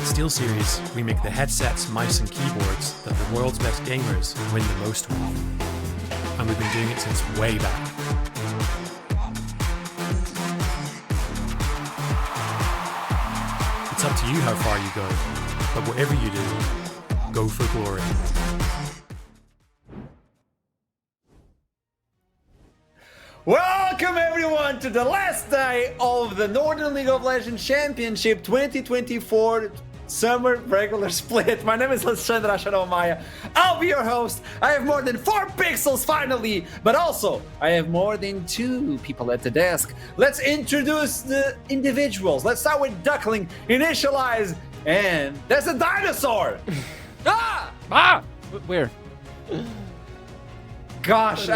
At SteelSeries, we make the headsets, mice and keyboards that the world's best gamers win the most with. And we've been doing it since way back. It's up to you how far you go, but whatever you do, go for glory. Welcome everyone to the last day of the Northern League of Legends Championship 2024 Summer Regular Split. My name is Alexandre Maya. I'll be your host. I have more than 4 pixels finally, but also I have more than 2 people at the desk. Let's introduce the individuals. Let's start with Duckling, Initialize, and there's a dinosaur! Where? Gosh,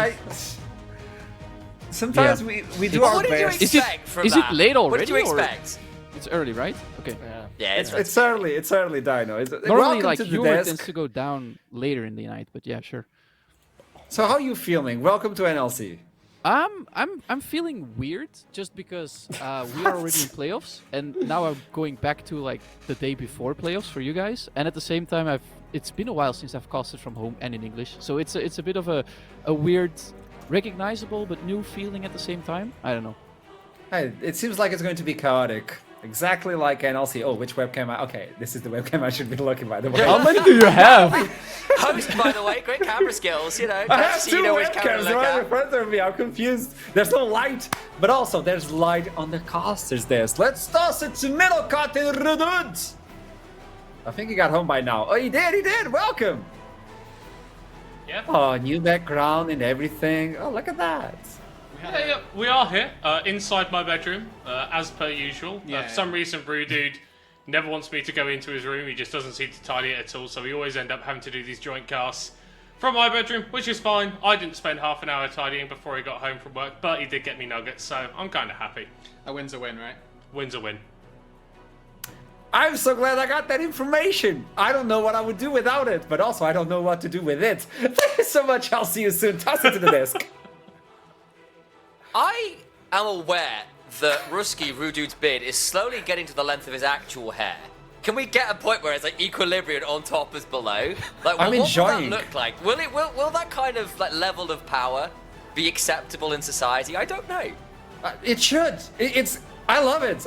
Sometimes we do our what did best. you expect from Is that? it late already? What did you or- expect? It's early, right? Okay. Yeah, It's early, Dino. Normally, Welcome like to the humor desk. tends to go down later in the night, but yeah, sure. So how are you feeling? Welcome to NLC. I'm feeling weird just because we are already in playoffs, and now I'm going back to like the day before playoffs for you guys, and at the same time it's been a while since I've casted from home and in English, so it's a bit of a weird, recognizable but new feeling at the same time. I don't know. Hey, it seems like it's going to be chaotic. Exactly like NLC. Oh, which webcam? Okay, this is the webcam I should be looking by the way. How many do you have? Host, by the way, great camera skills, you know. I have so 2 you know which camera to webcams look right at. in front of me. I'm confused. There's no light, but also there's light on the caster's desk. Let's toss it to middle cut in RUD. I think he got home by now. Oh, he did. Welcome. Yep. Oh, new background and everything. Oh, look at that. Yeah, we are here, inside my bedroom, as per usual. For some reason, Dude never wants me to go into his room. He just doesn't seem to tidy it at all, so we always end up having to do these joint casts from my bedroom, which is fine. I didn't spend half an hour tidying before he got home from work, but he did get me nuggets, so I'm kind of happy. A win's a win, right? Win's a win. I'm so glad I got that information. I don't know what I would do without it, but also I don't know what to do with it. Thank you so much. I'll see you soon. Toss it to the desk. I am aware that Rudude's beard is slowly getting to the length of his actual hair. Can we get a point where it's like equilibrium on top as below? Like, I'm what enjoying. will that look like? Will that kind of like level of power be acceptable in society? I don't know. It should. I love it.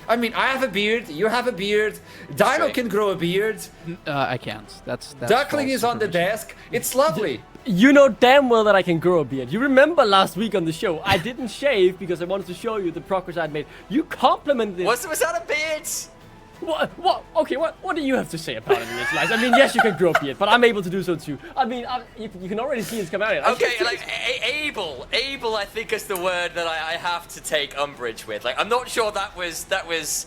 I mean, I have a beard. You have a beard. Dino Straight. can grow a beard. I can't. That's Duckling false is on the information. desk. It's lovely. You know damn well that I can grow a beard. You remember last week on the show, I didn't shave because I wanted to show you the progress I'd made. You complimented it. Was that a beard? What? Okay, what do you have to say about it, Initialize? I mean, yes, you can grow a beard, but I'm able to do so too. I mean, you can already see it's coming out. Okay, like able, I think is the word that I have to take umbrage with. Like, I'm not sure that was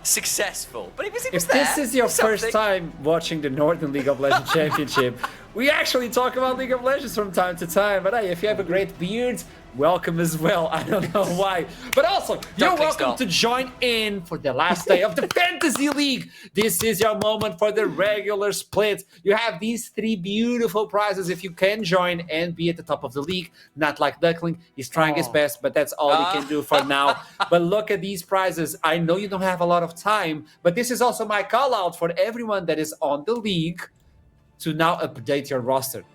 successful, but it was If there. this is your Something. first time watching the Northern League of Legends Championship, we actually talk about League of Legends from time to time. But hey, if you have a great beard, welcome as well. I don't know why. But also, you're click welcome stop. to join in for the last day of the Fantasy League. This is your moment for the regular split. You have these 3 beautiful prizes if you can join and be at the top of the league. Not like Duckling. He's trying his best, but that's all he can do for now. But look at these prizes. I know you don't have a lot of time, but this is also my call out for everyone that is on the league to now update your roster.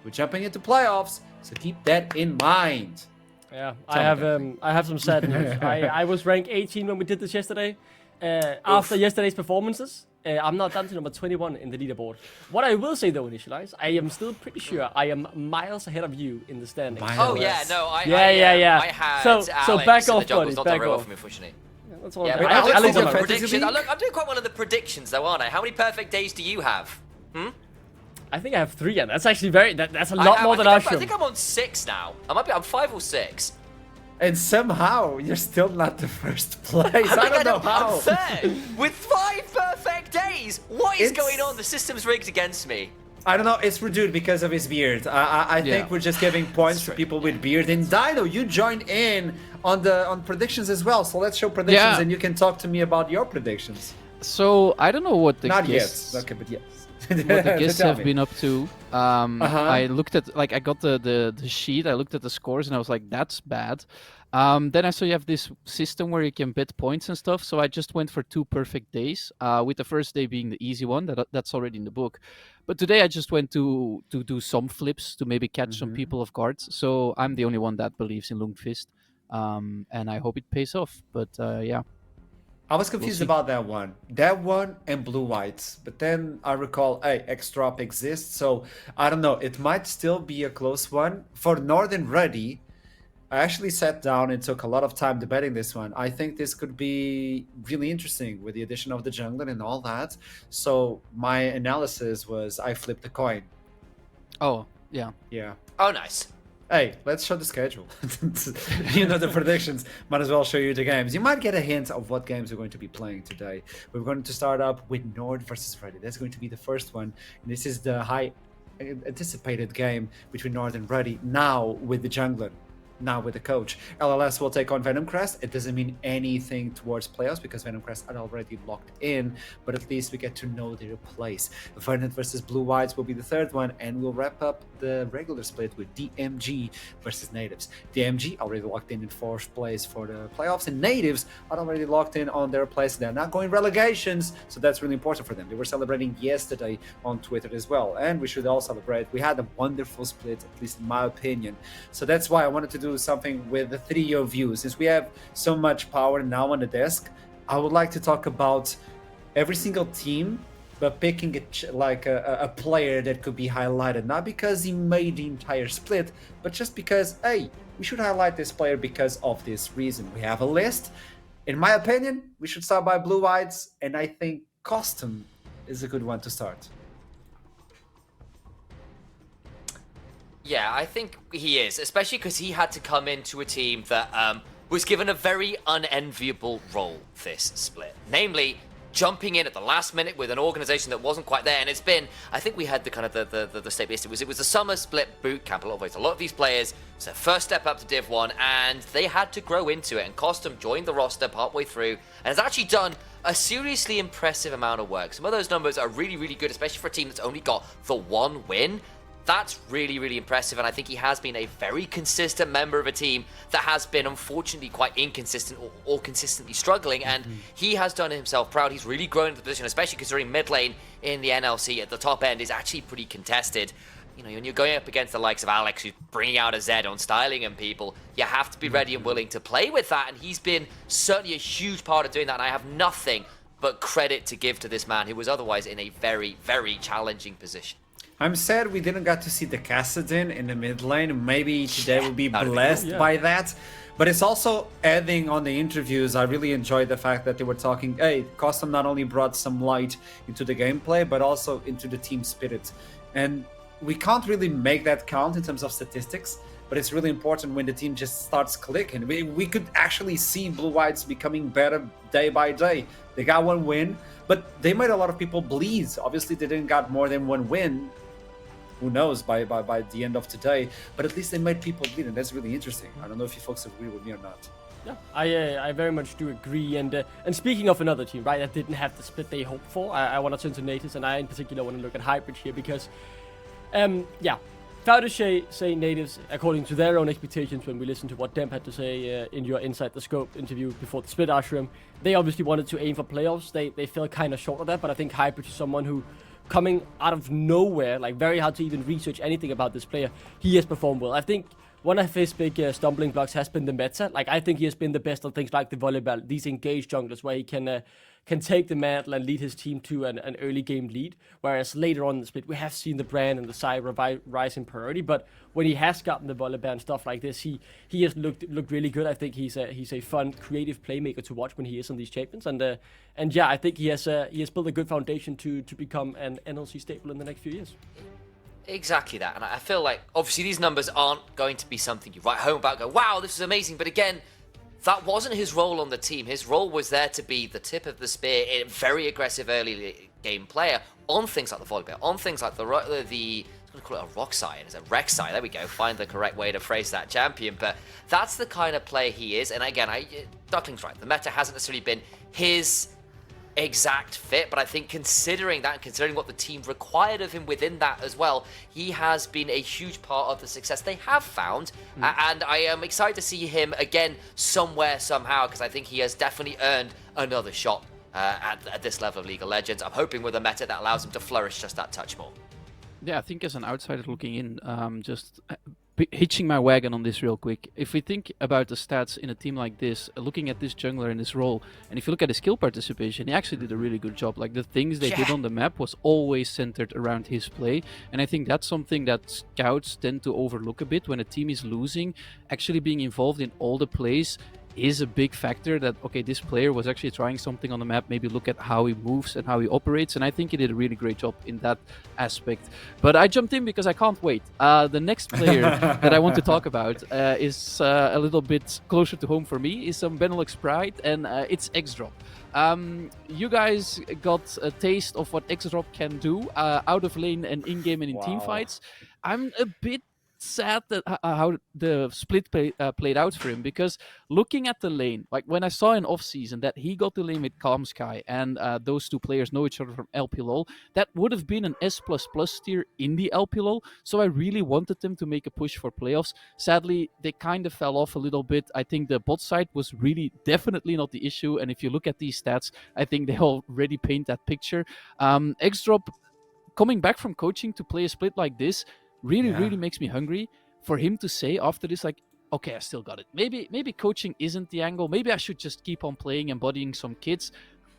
We're jumping into playoffs, so keep that in mind. Yeah, Tell me, I have some sad news. I was ranked 18 when we did this yesterday. After yesterday's performances, I'm now down to number 21 in the leaderboard. What I will say though, Initialize, I am still pretty sure I am miles ahead of you in the standings. Oh yeah, no, I had So Alex back in off, the jungles, buddies, not back the off. from unfortunately. That's all. Yeah, I but have Alex Alex on on the my Fantasy prediction. League? I'm doing quite well in the predictions though, aren't I? How many perfect days do you have? I think I have 3, and that's actually that's a lot more than I I think should. I think I'm on 6 now. I'm 5 or 6. And somehow you're still not the first place. I don't know how. I'm third with 5 perfect days. What is It's- going on? The system's rigged against me. I don't know. It's Redude because of his beard. I think we're just giving points to people with beard. And Dino, you joined in on predictions as well. So let's show predictions, Yeah. and you can talk to me about your predictions. So I don't know what the Not guests, yet. Okay, but yes. what the guests Tell have me. been up to. I looked at, like, I got the sheet, I looked at the scores, and I was like, that's bad. Then I saw you have this system where you can bet points and stuff. So I just went for 2 perfect days, with the first day being the easy one. That's already in the book. But today I just went to do some flips to maybe catch some people off guards. So I'm the only one that believes in Lungfist. And I hope it pays off. But yeah. I was confused see. about that one. That one and blue whites. But then I recall, hey, X-Drop exists. So I don't know. It might still be a close one. For NORD and RUD, I actually sat down and took a lot of time debating this one. I think this could be really interesting with the addition of the jungler and all that. So my analysis was I flipped a coin. Oh, yeah. Yeah. Oh, nice. Hey, let's show the schedule. You know the predictions. Might as well show you the games. You might get a hint of what games we're going to be playing today. We're going to start up with NORD versus RUD. That's going to be the first one. And this is the high anticipated game between NORD and RUD. Now with the jungler. Now with the coach. LLS will take on Venomcrest. It doesn't mean anything towards playoffs because Venomcrest are already locked in, but at least we get to know their place. Vernon versus Blue Whites will be the third one, and we'll wrap up the regular split with DMG versus Natives. DMG already locked in fourth place for the playoffs, and Natives are already locked in on their place. They're not going relegations, so that's really important for them. They were celebrating yesterday on Twitter as well, and we should all celebrate. We had a wonderful split, at least in my opinion. So that's why I wanted to do something with the trio view. Since we have so much power now on the desk, I would like to talk about every single team, but picking a player that could be highlighted, not because he made the entire split, but just because, hey, we should highlight this player because of this reason. We have a list. In my opinion, we should start by Blue Whites, and I think Custom is a good one to start. Yeah, I think he is, especially because he had to come into a team that was given a very unenviable role this split. Namely, jumping in at the last minute with an organization that wasn't quite there. And it's been, I think we had the kind of the statement, it was the summer split boot camp a lot of ways. A lot of these players, it's their first step up to Div 1, and they had to grow into it. And Costum joined the roster partway through, and has actually done a seriously impressive amount of work. Some of those numbers are really, really good, especially for a team that's only got the one win. That's really, really impressive, and I think he has been a very consistent member of a team that has been, unfortunately, quite inconsistent or consistently struggling, and he has done himself proud. He's really grown into the position, especially considering mid lane in the NLC at the top end is actually pretty contested. You know, when you're going up against the likes of Alex, who's bringing out a Zed on styling and people, you have to be ready and willing to play with that, and he's been certainly a huge part of doing that, and I have nothing but credit to give to this man who was otherwise in a very, very challenging position. I'm sad we didn't get to see the Kassadin in the mid lane. Maybe today will be blessed by that. But it's also adding on the interviews. I really enjoyed the fact that they were talking, hey, Custom not only brought some light into the gameplay, but also into the team spirit. And we can't really make that count in terms of statistics, but it's really important when the team just starts clicking. We could actually see Blue Whites becoming better day by day. They got one win, but they made a lot of people bleed. Obviously, they didn't got more than one win. Who knows by the end of today, but at least they made people bleed, and that's really interesting. I don't know if you folks agree with me or not. Yeah, I very much do agree. And speaking of another team, right, that didn't have the split they hoped for, I want to turn to Natives, and I in particular want to look at Hybrid here because, fair to say Natives, according to their own expectations, when we listened to what Demp had to say in your Inside the Scope interview before the split Ashram, they obviously wanted to aim for playoffs. They fell kind of short of that, but I think Hybrid is someone who, coming out of nowhere, like very hard to even research anything about this player, he has performed well. I think one of his big stumbling blocks has been the meta. Like, I think he has been the best on things like the volleyball, these engaged junglers where he can take the mantle and lead his team to an early game lead. Whereas later on in the split, we have seen the brand and the Cyber rise in priority. But when he has gotten the volleyball and stuff like this, he has looked really good. I think he's a fun, creative playmaker to watch when he is on these champions. And yeah, I think he has built a good foundation to become an NLC staple in the next few years. Exactly that, and I feel like obviously these numbers aren't going to be something you write home about, go, wow, this is amazing, but again, that wasn't his role on the team. His role was there to be the tip of the spear, a very aggressive early game player on things like the volleyball, on things like the I'm going to call it a rock side, it's a Rek'Sai, there we go, find the correct way to phrase that, champion, but that's the kind of player he is, and again, Duckling's right, the meta hasn't necessarily been his exact fit, but I think considering that, considering what the team required of him within that as well, he has been a huge part of the success they have found. And I am excited to see him again somewhere, somehow, because I think he has definitely earned another shot at this level of League of Legends. I'm hoping with a meta that allows him to flourish just that touch more. Yeah, I think as an outsider looking in, just hitching my wagon on this real quick. If we think about the stats in a team like this, looking at this jungler in this role, and if you look at his skill participation, he actually did a really good job. Like the things they did on the map was always centered around his play, and I think that's something that scouts tend to overlook a bit when a team is losing. Actually being involved in all the plays is a big factor that, okay, this player was actually trying something on the map, maybe look at how he moves and how he operates, and I think he did a really great job in that aspect. But I jumped in because I can't wait. The next player that I want to talk about is a little bit closer to home for me, is some Benelux pride, and it's X-Drop. You guys got a taste of what X-Drop can do out of lane and in-game and in team fights. I'm a bit sad that how the split played out for him, because looking at the lane, like when I saw in off-season that he got the lane with Calm Sky and those two players know each other from LPLOL, that would have been an S++ tier in the LPLOL, so I really wanted them to make a push for playoffs. Sadly, they kind of fell off a little bit. I think the bot side was really definitely not the issue, and if you look at these stats, I think they already paint that picture. X-Drop coming back from coaching to play a split like this really makes me hungry for him to say after this, like, okay, I still got it. Maybe coaching isn't the angle. Maybe I should just keep on playing, embodying some kids.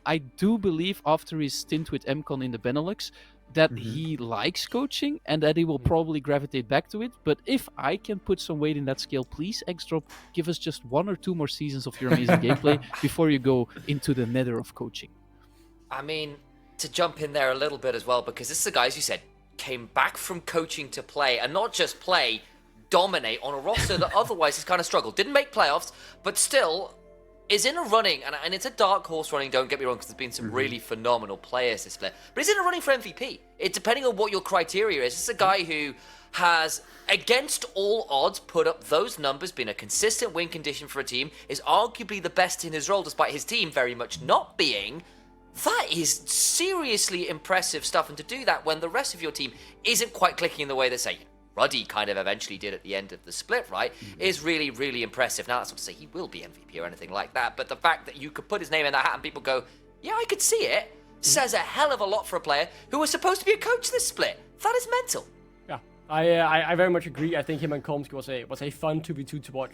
I do believe after his stint with MCon in the Benelux that he likes coaching and that he will probably gravitate back to it. But if I can put some weight in that scale, please, X-Drop, give us just 1 or 2 more seasons of your amazing gameplay before you go into the nether of coaching. I mean, to jump in there a little bit as well, because this is a guy, as you said, came back from coaching to play, and not just play, dominate on a roster that otherwise has kind of struggled. Didn't make playoffs, but still is in a running, and it's a dark horse running, don't get me wrong, because there's been some really phenomenal players this split, but he's in a running for MVP. It, depending on what your criteria is, it's a guy who has, against all odds, put up those numbers, been a consistent win condition for a team, is arguably the best in his role, despite his team very much not being. That is seriously impressive stuff, and to do that when the rest of your team isn't quite clicking in the way that, say, Ruddy kind of eventually did at the end of the split, right, is really, really impressive. Now, that's not to say he will be MVP or anything like that, but the fact that you could put his name in that hat and people go, yeah, I could see it, says a hell of a lot for a player who was supposed to be a coach this split. That is mental. Yeah, I very much agree. I think him and Komsky was a fun 2v2 to watch.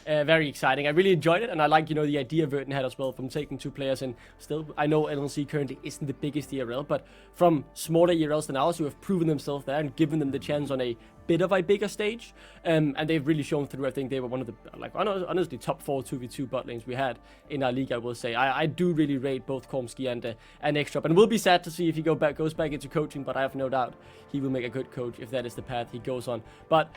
Very exciting. I really enjoyed it, and I like, the idea Verden had as well from taking 2 players. And still, I know NLC currently isn't the biggest ERL, but from smaller ERLs than ours who have proven themselves there and given them the chance on a bit of a bigger stage, and they've really shown through. I think they were one of the, honestly, top 4 2v2 bot lanes we had in our league, I will say. I do really rate both Komsky and X-Drop, and we'll be sad to see if he goes back into coaching, but I have no doubt he will make a good coach if that is the path he goes on. But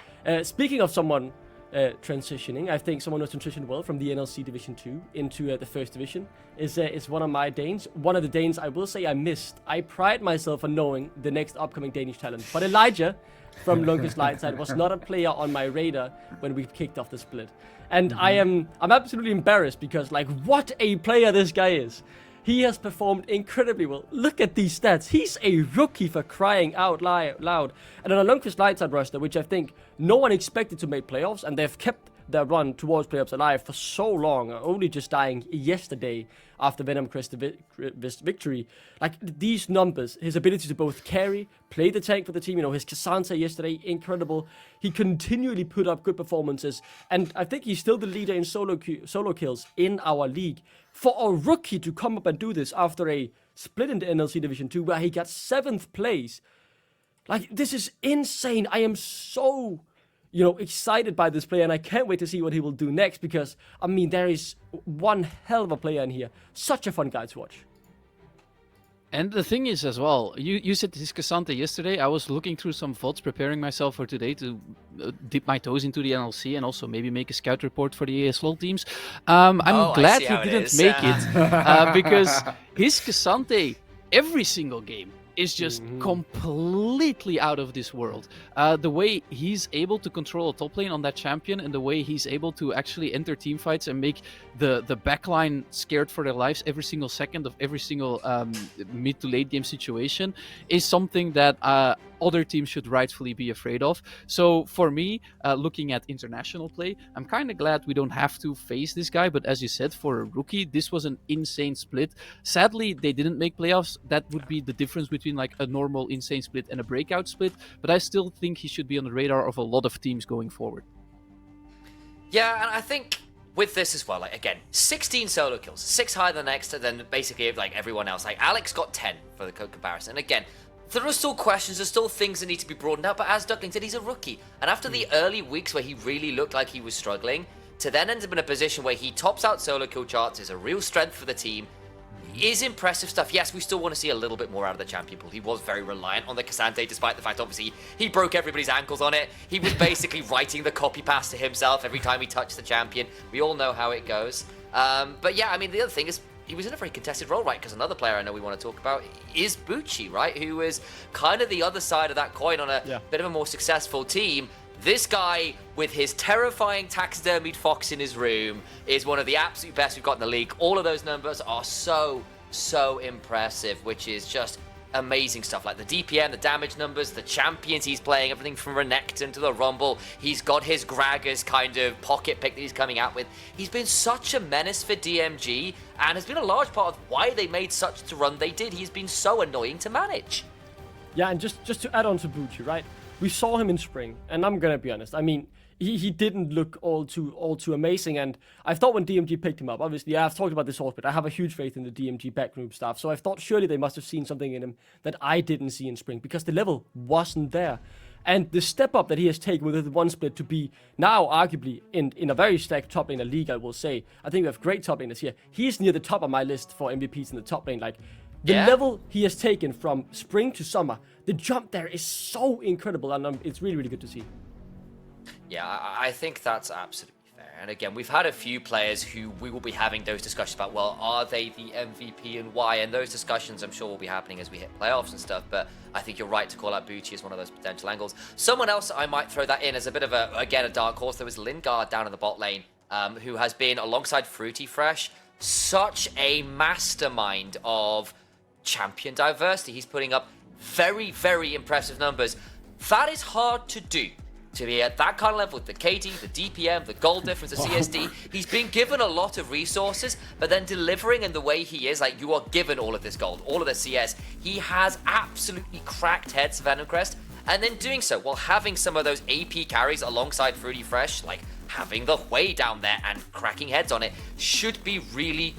speaking of someone transitioning, I think someone who's transitioned well from the NLC Division 2 into the First Division is one of my Danes. One of the Danes I will say I missed. I pride myself on knowing the next upcoming Danish talent, but Elijah from Lunkus Lightside was not a player on my radar when we kicked off the split. And I'm absolutely embarrassed because, like, what a player this guy is. He has performed incredibly well. Look at these stats. He's a rookie for crying out loud. And on a Lunkus Lightside roster, which I think no one expected to make playoffs, and they've kept their run towards playoffs alive for so long, only just dying yesterday after Venom Crest victory. Like, these numbers, his ability to both carry, play the tank for the team, his Cassandra yesterday, incredible. He continually put up good performances, and I think he's still the leader in solo kills in our league. For a rookie to come up and do this after a split in the NLC Division 2 where he got 7th place, like, this is insane. I am so excited by this player, and I can't wait to see what he will do next, because, I mean, there is one hell of a player in here. Such a fun guy to watch. And the thing is as well, you said this Cassandra yesterday. I was looking through some VODs, preparing myself for today to dip my toes into the NLC and also maybe make a scout report for the ASLOL teams. I'm glad he didn't make it because his Cassandra, every single game, is just completely out of this world. The way he's able to control a top lane on that champion, and the way he's able to actually enter team fights and make the backline scared for their lives every single second of every single mid to late game situation is something that other teams should rightfully be afraid of. So for me, looking at international play, I'm kind of glad we don't have to face this guy. But as you said, for a rookie, this was an insane split. Sadly, they didn't make playoffs. That would be the difference between like a normal insane split and a breakout split. But I still think he should be on the radar of a lot of teams going forward. Yeah, and I think with this as well, like again, 16 solo kills, 6 higher than next, than basically like everyone else. Like Alex got 10 for the comparison. And again, there are still questions, there's still things that need to be broadened out, but as Duckling said, he's a rookie. And after the early weeks where he really looked like he was struggling, to then end up in a position where he tops out solo kill charts, is a real strength for the team, is impressive stuff. Yes, we still want to see a little bit more out of the champion pool. He was very reliant on the Cassante, despite the fact, obviously, he broke everybody's ankles on it. He was basically writing the copy paste to himself every time he touched the champion. We all know how it goes. But yeah, I mean, the other thing is, he was in a very contested role, right? Because another player I know we want to talk about is Bucci, right? Who is kind of the other side of that coin on a bit of a more successful team. This guy, with his terrifying taxidermied fox in his room, is one of the absolute best we've got in the league. All of those numbers are so impressive, which is just amazing stuff. Like the DPM, the damage numbers, the champions he's playing, everything from Renekton to the Rumble. He's got his Gragas kind of pocket pick that he's coming out with. He's been such a menace for DMG and has been a large part of why they made such the run they did. He's been so annoying to manage. Yeah, and just to add on to Bucci, right? We saw him in spring, and I'm gonna be honest. I mean, he didn't look all too amazing, and I thought when DMG picked him up, obviously, I've talked about this all, but I have a huge faith in the DMG backroom staff, so I thought surely they must have seen something in him that I didn't see in spring, because the level wasn't there. And the step up that he has taken with the one split to be now arguably in a very stacked top laner league, I will say. I think we have great top laners here. He's near the top of my list for MVPs in the top lane. Like, the level he has taken from spring to summer, the jump there is so incredible, and it's really, really good to see. Yeah, I think that's absolutely fair. And again, we've had a few players who we will be having those discussions about, well, are they the MVP and why? And those discussions, I'm sure, will be happening as we hit playoffs and stuff. But I think you're right to call out Bucci as one of those potential angles. Someone else I might throw that in as a bit of a dark horse. There was Lingard down in the bot lane, who has been, alongside Fruity Fresh, such a mastermind of champion diversity. He's putting up very, very impressive numbers. That is hard to do. To be at that kind of level with the KD, the DPM, the gold difference, the CSD, he's been given a lot of resources, but then delivering in the way he is, like you are given all of this gold, all of this CS, he has absolutely cracked heads of Venom Crest, and then doing so while having some of those AP carries alongside Fruity Fresh, like having the Hui down there and cracking heads on it, should be really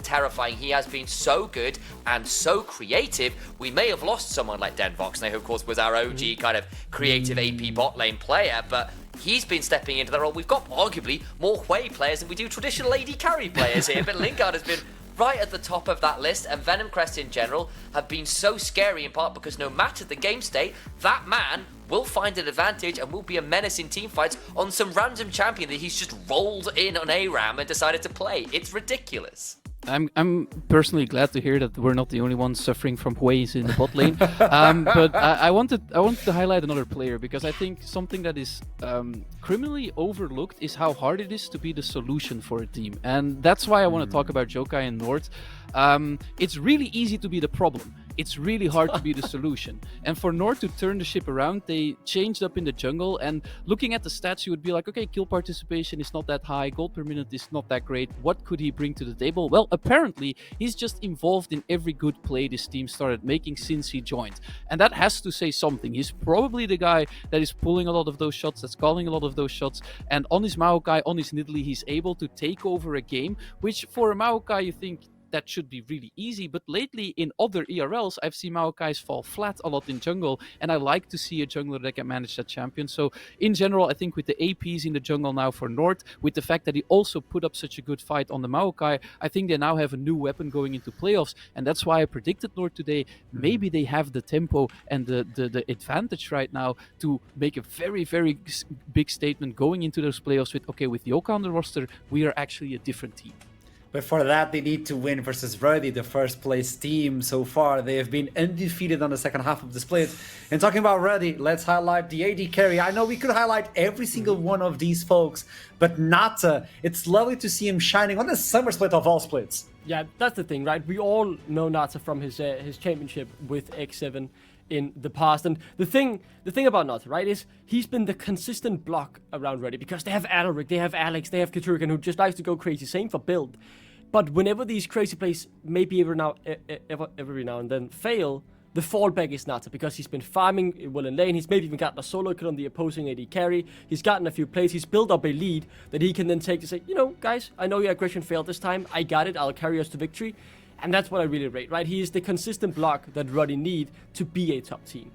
terrifying. He has been so good and so creative. We may have lost someone like Denvox, who of course was our OG kind of creative AP bot lane player, but he's been stepping into that role. We've got arguably more Hui players than we do traditional AD carry players here, but Lingard has been right at the top of that list, and Venom Crest in general have been so scary in part because no matter the game state, that man will find an advantage and will be a menace in teamfights on some random champion that he's just rolled in on ARAM and decided to play. It's ridiculous. I'm personally glad to hear that we're not the only ones suffering from Hueys in the bot lane. But I wanted to highlight another player, because I think something that is criminally overlooked is how hard it is to be the solution for a team. And that's why I want to talk about Jokai and NORD. It's really easy to be the problem. It's really hard to be the solution. And for NORD to turn the ship around, they changed up in the jungle, and looking at the stats, you would be like, okay, kill participation is not that high, gold per minute is not that great. What could he bring to the table? Well, apparently, he's just involved in every good play this team started making since he joined. And that has to say something. He's probably the guy that is pulling a lot of those shots, that's calling a lot of those shots. And on his Maokai, on his Nidalee, he's able to take over a game, which for a Maokai, you think, that should be really easy, but lately in other ERLs I've seen Maokais fall flat a lot in jungle, and I like to see a jungler that can manage that champion. So in general, I think with the APs in the jungle now for NORD, with the fact that he also put up such a good fight on the Maokai, I think they now have a new weapon going into playoffs, and that's why I predicted NORD today. Maybe they have the tempo and the advantage right now to make a very, very big statement going into those playoffs with, okay, with Yoka on the roster, we are actually a different team. But for that, they need to win versus RUD, the first place team so far. They have been undefeated on the second half of the split. And talking about RUD, let's highlight the AD carry. I know we could highlight every single one of these folks, but Nata, it's lovely to see him shining on the summer split of all splits. Yeah, that's the thing, right? We all know Nata from his championship with X7 in the past. And the thing about Nata, right, is he's been the consistent block around RUD because they have Alaric, they have Alex, they have Katurkan, who just likes to go crazy. Same for build. But whenever these crazy plays maybe every now and then fail, the fallback is Nata because he's been farming well in lane. He's maybe even gotten a solo kill on the opposing AD carry. He's gotten a few plays. He's built up a lead that he can then take to say, you know, guys, I know your aggression failed this time. I got it. I'll carry us to victory. And that's what I really rate, right? He is the consistent block that RUD need to be a top team.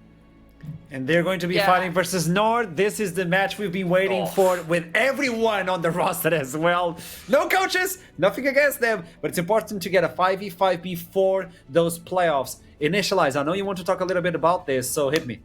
And they're going to be fighting versus NORD. This is the match we've been waiting for with everyone on the roster as well. No coaches, nothing against them, but it's important to get a 5v5 before those playoffs. Initialize, I know you want to talk a little bit about this, so hit me.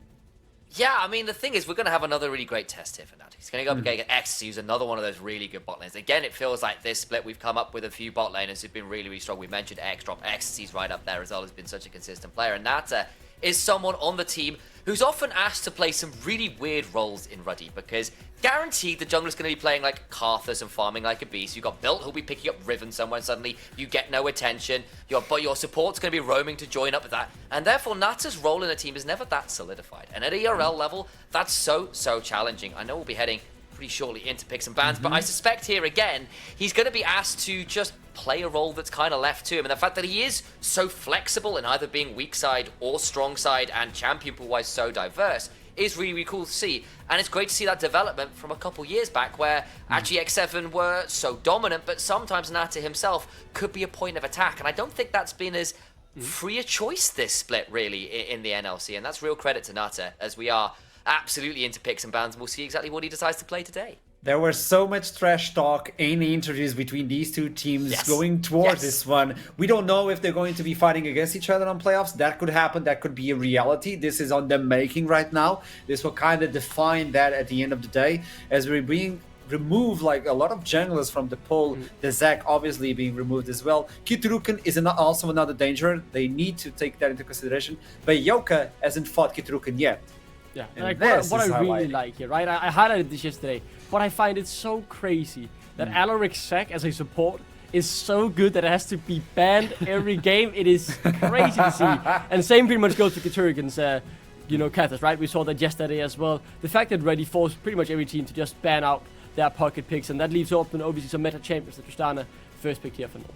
Yeah, I mean, the thing is, we're going to have another really great test here for Nat. He's going to go up against Ecstasy, who's another one of those really good bot lanes. Again, it feels like this split, we've come up with a few bot laners who've been really, really strong. We mentioned X-Drop. Ecstasy's right up there as well, has been such a consistent player. And Nata is someone on the team who's often asked to play some really weird roles in RUD, because guaranteed the jungler's going to be playing like Karthus and farming like a beast. You've got Built who'll be picking up Riven somewhere and suddenly you get no attention. But your support's going to be roaming to join up with that. And therefore Nata's role in the team is never that solidified. And at ERL level, that's so challenging. I know we'll be heading pretty shortly into picks and bans, but I suspect here again, he's going to be asked to just play a role that's kind of left to him. And the fact that he is so flexible in either being weak side or strong side and champion pool-wise so diverse is really, really cool to see. And it's great to see that development from a couple years back where actually X7 were so dominant, but sometimes Nata himself could be a point of attack. And I don't think that's been as free a choice this split really in the NLC. And that's real credit to Nata, as we are absolutely into picks and bans, and we'll see exactly what he decides to play today. There was so much trash talk in the interviews between these two teams going towards this one. We don't know if they're going to be fighting against each other on playoffs. That could happen. That could be a reality. This is on the making right now. This will kind of define that at the end of the day. As we're being removed, like a lot of junglers from the pool, the Zac obviously being removed as well. Kiturukan is also another danger. They need to take that into consideration. But Yoka hasn't fought Kiturukan yet. Yeah, like what I really like here, right? I highlighted this yesterday, but I find it so crazy that Alaric's Zac as a support is so good that it has to be banned every game. It is crazy to see. And same pretty much goes to Katurkan's, Kathas, right? We saw that yesterday as well. The fact that RUD forced pretty much every team to just ban out their pocket picks, and that leaves open obviously some meta champions like Tristana, first pick here for NORD.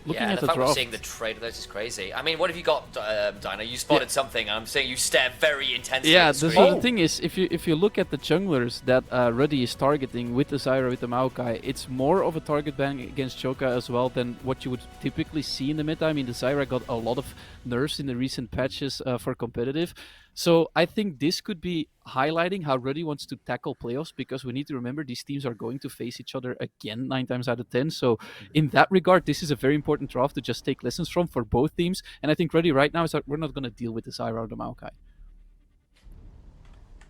Looking yeah, at the the fact we're draft, seeing the trade of those is crazy. I mean, what have you got, Dinah? You spotted something. I'm saying you stare very intensely yeah, at the the, screen. so the thing is, if you look at the junglers that RUD is targeting with the Zyra, with the Maokai, it's more of a target ban against Choka as well than what you would typically see in the meta. I mean, the Zyra got a lot of nerfs in the recent patches for competitive. So I think this could be highlighting how RUD wants to tackle playoffs, because we need to remember these teams are going to face each other again 9 times out of 10. So in that regard, this is a very important draft to just take lessons from for both teams. And I think RUD right now is that we're not going to deal with the Zyra or the Maokai.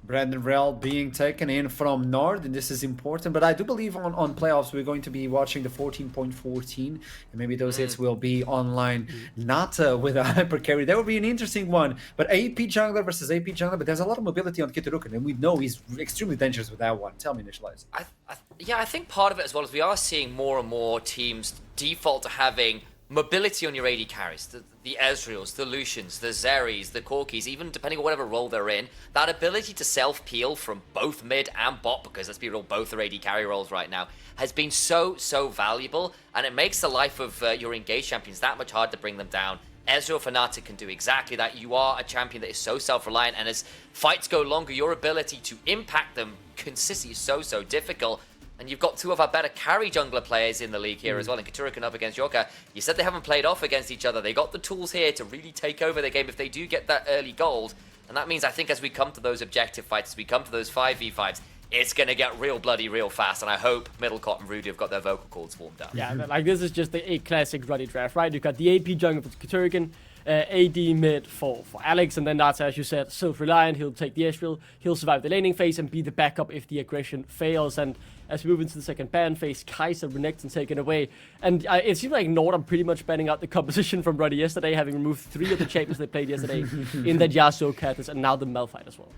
Brandon Rell being taken in from NORD, and this is important. But I do believe on playoffs we're going to be watching the 14.14, and maybe those hits will be online. Not with a hyper carry. That would be an interesting one. But AP jungler versus AP jungler, but there's a lot of mobility on Kiturukan, and we know he's extremely dangerous with that one. Tell me, Initialize. I think part of it as well is we are seeing more and more teams default to having mobility on your AD carries, the Ezreals, the Lucians, the Zeris, the Corkis, even depending on whatever role they're in, that ability to self-peel from both mid and bot, because let's be real, both are AD carry roles right now, has been so valuable, and it makes the life of your engaged champions that much harder to bring them down. Ezreal Fnatic can do exactly that. You are a champion that is so self-reliant, and as fights go longer, your ability to impact them consistently is so difficult. And you've got two of our better carry jungler players in the league here as well, and Kiturukan up against Yorka. You said they haven't played off against each other. They got the tools here to really take over the game if they do get that early gold. And that means, I think, as we come to those objective fights, as we come to those 5v5s, it's going to get real bloody real fast. And I hope Middlecott and Rudy have got their vocal cords warmed up. Yeah, like this is just a classic RUD draft, right? You've got the AP jungle for Kiturukan, AD mid for Alex, and then Nata, as you said, self-reliant. He'll take the Ezreal, he'll survive the laning phase and be the backup if the aggression fails. And as we move into the second ban phase. Kaiser, Renekton taken away. And it seems like NORD are pretty much banning out the composition from RUD yesterday, having removed 3 of the champions they played yesterday in that Yasuo, Kathis, and now the Malphite as well.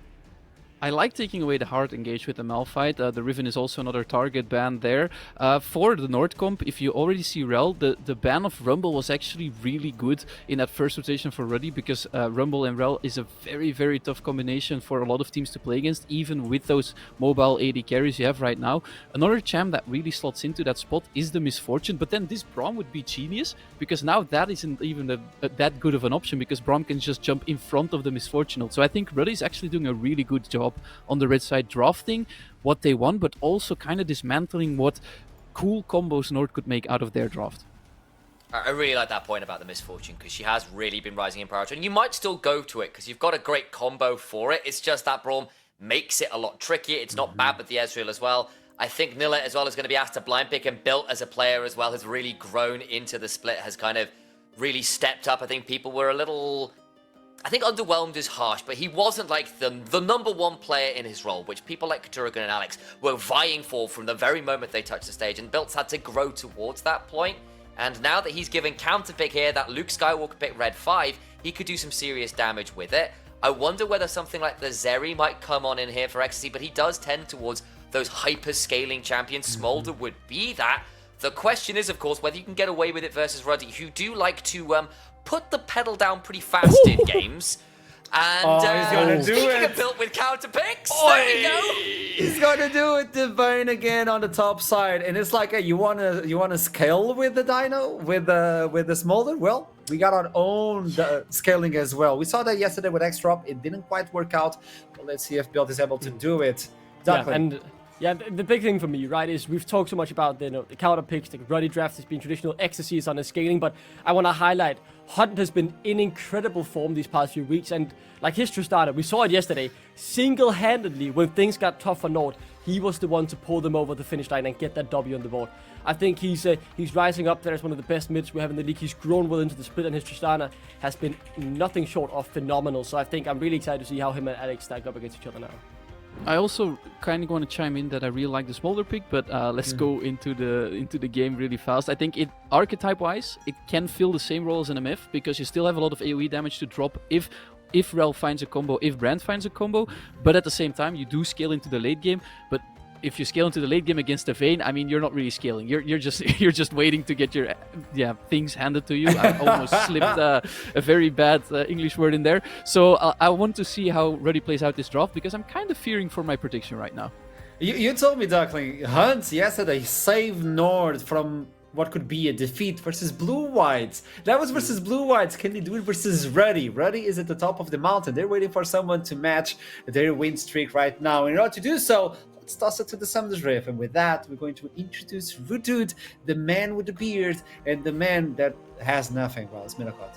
I like taking away the hard engage with the Malphite. The Riven is also another target ban there. For the NORD comp, if you already see Rel, the ban of Rumble was actually really good in that first rotation for Ruddy, because Rumble and Rel is a very, very tough combination for a lot of teams to play against, even with those mobile AD carries you have right now. Another champ that really slots into that spot is the Misfortune, but then this Braum would be genius, because now that isn't even that good of an option, because Braum can just jump in front of the Misfortune ult. So I think Ruddy is actually doing a really good job on the red side, drafting what they want, but also kind of dismantling what cool combos NORD could make out of their draft. I really like that point about the Misfortune, because she has really been rising in priority. And you might still go to it, because you've got a great combo for it. It's just that Braum makes it a lot trickier. It's not bad with the Ezreal as well. I think Nilla as well is going to be asked to blind pick, and Built as a player as well has really grown into the split, has kind of really stepped up. I think people were a little... I think underwhelmed is harsh, but he wasn't like the number one player in his role, which people like Katurugan and Alex were vying for from the very moment they touched the stage, and Built's had to grow towards that point. And now that he's given counter pick here, that Luke Skywalker pick Red 5, he could do some serious damage with it. I wonder whether something like the Zeri might come on in here for Ecstasy, but he does tend towards those hyper-scaling champions. Smolder would be that. The question is, of course, whether you can get away with it versus Ruddy, who do like to put the pedal down pretty fast in games. And he's gonna do it. Built with counter picks. There we go. He's gonna do it, Divine again on the top side, and it's like you wanna scale with the Dino with the Smolder. Well, we got our own scaling as well. We saw that yesterday with X-Drop. It didn't quite work out, but let's see if Built is able to do it. Exactly. Yeah, the big thing for me, right, is we've talked so much about the counter picks, the Ruddy draft has been traditional, Ecstasy is on the scaling, but I want to highlight Hunt has been in incredible form these past few weeks, and like his Tristana, we saw it yesterday, single-handedly, when things got tough for NORD, he was the one to pull them over the finish line and get that W on the board. I think he's rising up there as one of the best mids we have in the league. He's grown well into the split, and his Tristana has been nothing short of phenomenal, so I think I'm really excited to see how him and Alex stack up against each other now. I also kind of want to chime in that I really like the Smolder pick, but let's go into the game really fast. I think archetype-wise, it can fill the same role as an MF, because you still have a lot of AoE damage to drop if Rel finds a combo, if Brand finds a combo, but at the same time, you do scale into the late game. But if you scale into the late game against the Vayne, I mean, you're not really scaling. You're just waiting to get your things handed to you. I almost slipped a very bad English word in there. So I want to see how Ruddy plays out this draft, because I'm kind of fearing for my prediction right now. You told me, Duckling, Hunt yesterday saved NORD from what could be a defeat versus Blue Whites. That was versus Blue Whites. Can they do it versus Ruddy? Ruddy is at the top of the mountain. They're waiting for someone to match their win streak right now. In order to do so, let's toss it to the Summoners Rift. And with that, we're going to introduce Rudud, the man with the beard, and the man that has nothing. Well, it's Minokot.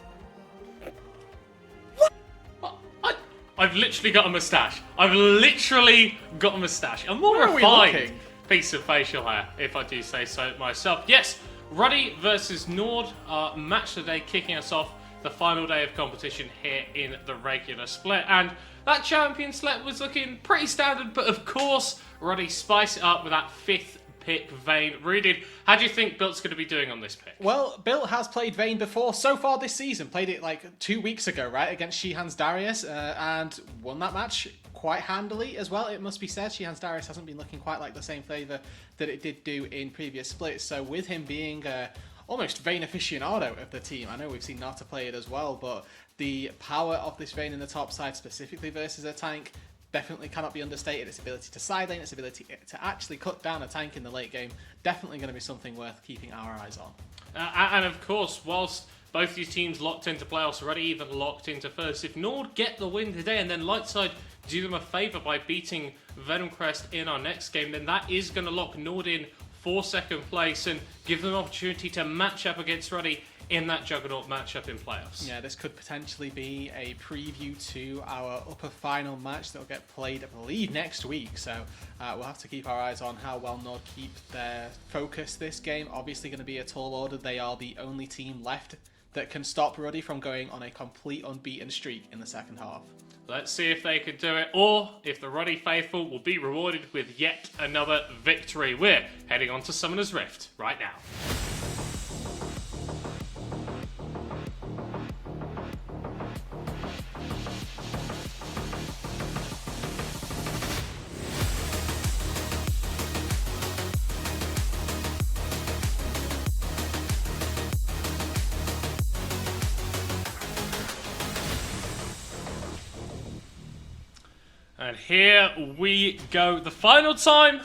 I've literally got a mustache. I've literally got a mustache. A more refined piece of facial hair, if I do say so myself. Yes, Ruddy versus NORD, match today, kicking us off the final day of competition here in the regular split. And that champion select was looking pretty standard, but of course, Ruddy spiced it up with that 5th pick, Vayne. Rudid, how do you think Built's going to be doing on this pick? Well, Built has played Vayne before so far this season. Played it like 2 weeks ago, right, against Shihan's Darius, and won that match quite handily as well, it must be said. Shihan's Darius hasn't been looking quite like the same flavour that it did do in previous splits, so with him being almost Vayne aficionado of the team, I know we've seen Nata play it as well, but the power of this Vayne in the top side, specifically versus a tank, definitely cannot be understated. Its ability to side lane, its ability to actually cut down a tank in the late game, definitely going to be something worth keeping our eyes on. And of course, whilst both these teams locked into playoffs already, even locked into first, if NORD get the win today and then Lightside do them a favour by beating Venomcrest in our next game, then that is going to lock NORD in for second place and give them an opportunity to match up against Ruddy in that Juggernaut matchup in playoffs. Yeah, this could potentially be a preview to our upper final match that will get played, I believe, next week. So we'll have to keep our eyes on how well NORD keep their focus this game. Obviously going to be a tall order. They are the only team left that can stop Ruddy from going on a complete unbeaten streak in the second half. Let's see if they can do it, or if the Ruddy faithful will be rewarded with yet another victory. We're heading on to Summoner's Rift right now. And here we go. The final time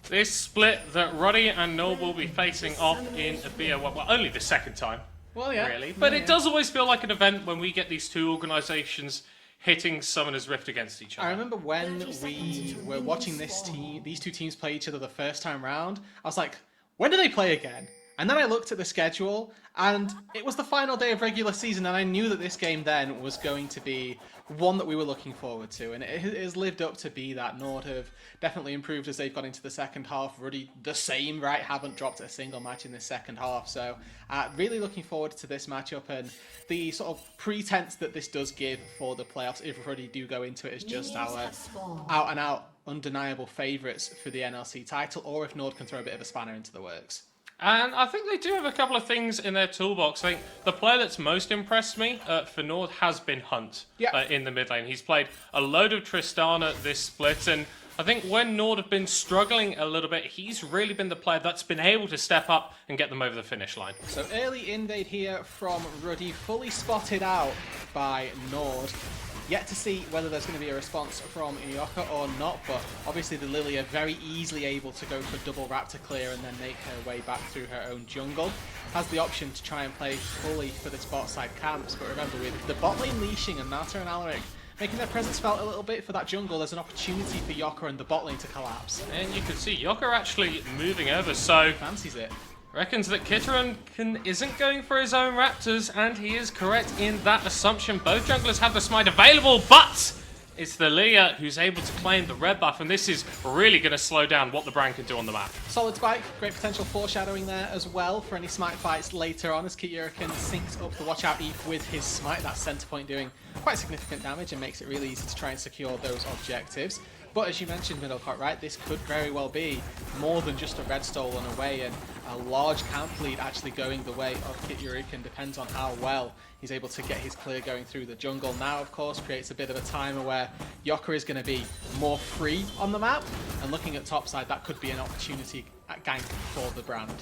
this split that Ruddy and NORD will be facing off in a BO1. Well, only the second time, Well, yeah. really. But it does always feel like an event when we get these two organizations hitting Summoner's Rift against each other. I remember when we were watching these two teams play each other the first time round, I was like, when do they play again? And then I looked at the schedule, and it was the final day of regular season, and I knew that this game then was going to be one that we were looking forward to, and it has lived up to be that. NORD have definitely improved as they've gone into the second half. Ruddy, the same, right? Haven't dropped a single match in this second half, so really looking forward to this matchup, and the sort of pretense that this does give for the playoffs if Ruddy do go into it as just our out-and-out undeniable favourites for the NLC title, or if NORD can throw a bit of a spanner into the works. And I think they do have a couple of things in their toolbox. I think the player that's most impressed me for NORD has been Hunt in the mid lane. He's played a load of Tristana this split, and I think when NORD have been struggling a little bit, he's really been the player that's been able to step up and get them over the finish line. So early invade here from Ruddy, fully spotted out by NORD. Yet to see whether there's going to be a response from Yoka or not, but obviously the Lilia very easily able to go for double Raptor clear and then make her way back through her own jungle. Has the option to try and play fully for the bot side camps, but remember with the bot lane leashing and Nata and Alaric making their presence felt a little bit for that jungle, there's an opportunity for Yoka and the bot lane to collapse. And you can see Yoka actually moving over, so Fancies it. reckons that Kitteran isn't going for his own Raptors, and he is correct in that assumption. Both junglers have the smite available, but it's the Lilia who's able to claim the red buff, and this is really going to slow down what the Brand can do on the map. Solid spike, great potential foreshadowing there as well for any smite fights later on as Kiturikan sinks up the watch out Eve with his smite. That center point doing quite significant damage and makes it really easy to try and secure those objectives. But as you mentioned, Middlecott, right, this could very well be more than just a red stolen away, and a large camp lead actually going the way of Kiturikan depends on how well he's able to get his clear going through the jungle. Now, of course, creates a bit of a timer where Yoka is going to be more free on the map, and looking at topside, that could be an opportunity at gank for the Brand.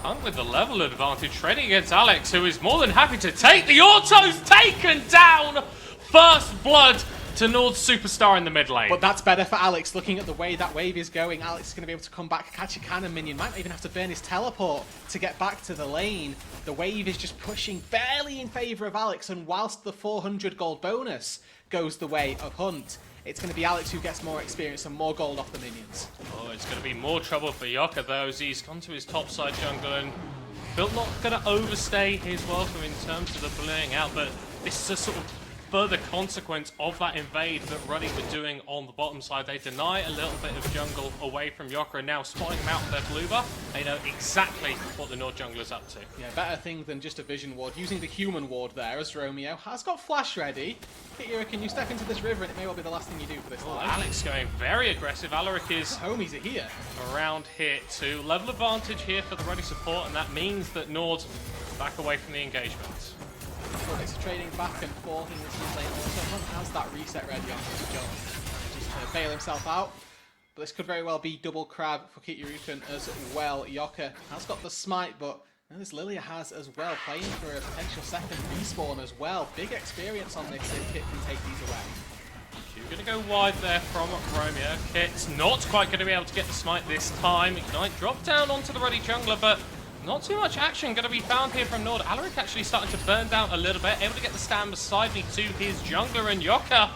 Hunt with the level advantage, trading against Alex, who is more than happy to take the autos, taken down! First blood to NORD's superstar in the mid lane. But that's better for Alex. Looking at the way that wave is going, Alex is going to be able to come back, catch a cannon minion, might even have to burn his teleport to get back to the lane. The wave is just pushing barely in favour of Alex, and whilst the 400 gold bonus goes the way of Hunt, it's going to be Alex who gets more experience and more gold off the minions. Oh, it's going to be more trouble for Yoka though, as he's gone to his topside jungle, and Built not going to overstay his welcome in terms of the bullying out, but this is a sort of further consequence of that invade that Ruddy were doing on the bottom side. They deny a little bit of jungle away from Yoka, and now spotting him out with their blue buff, they know exactly what the NORD jungler's up to. Yeah, better thing than just a vision ward. Using the human ward there as Romeo has got flash ready. Kitira, can you step into this river and it may well be the last thing you do for this life. Alex going very aggressive. Alaric is homies are here. Around here too. Level advantage here for the Ruddy support, and that means that NORD back away from the engagement. It's trading back and forth in this mid lane. Also, Hunt has that reset ready on his jump. Just to bail himself out. But this could very well be double crab for Kiturikan as well. Yoka has got the smite, but this Lilia has as well, playing for a potential second respawn as well. Big experience on this if Kit can take these away. You're going to go wide there from Romeo. Kit's not quite going to be able to get the smite this time. Ignite drop down onto the Ruddy jungler, but not too much action going to be found here from NORD. Alaric actually starting to burn down a little bit, able to get the stand beside me to his jungler, and Yoka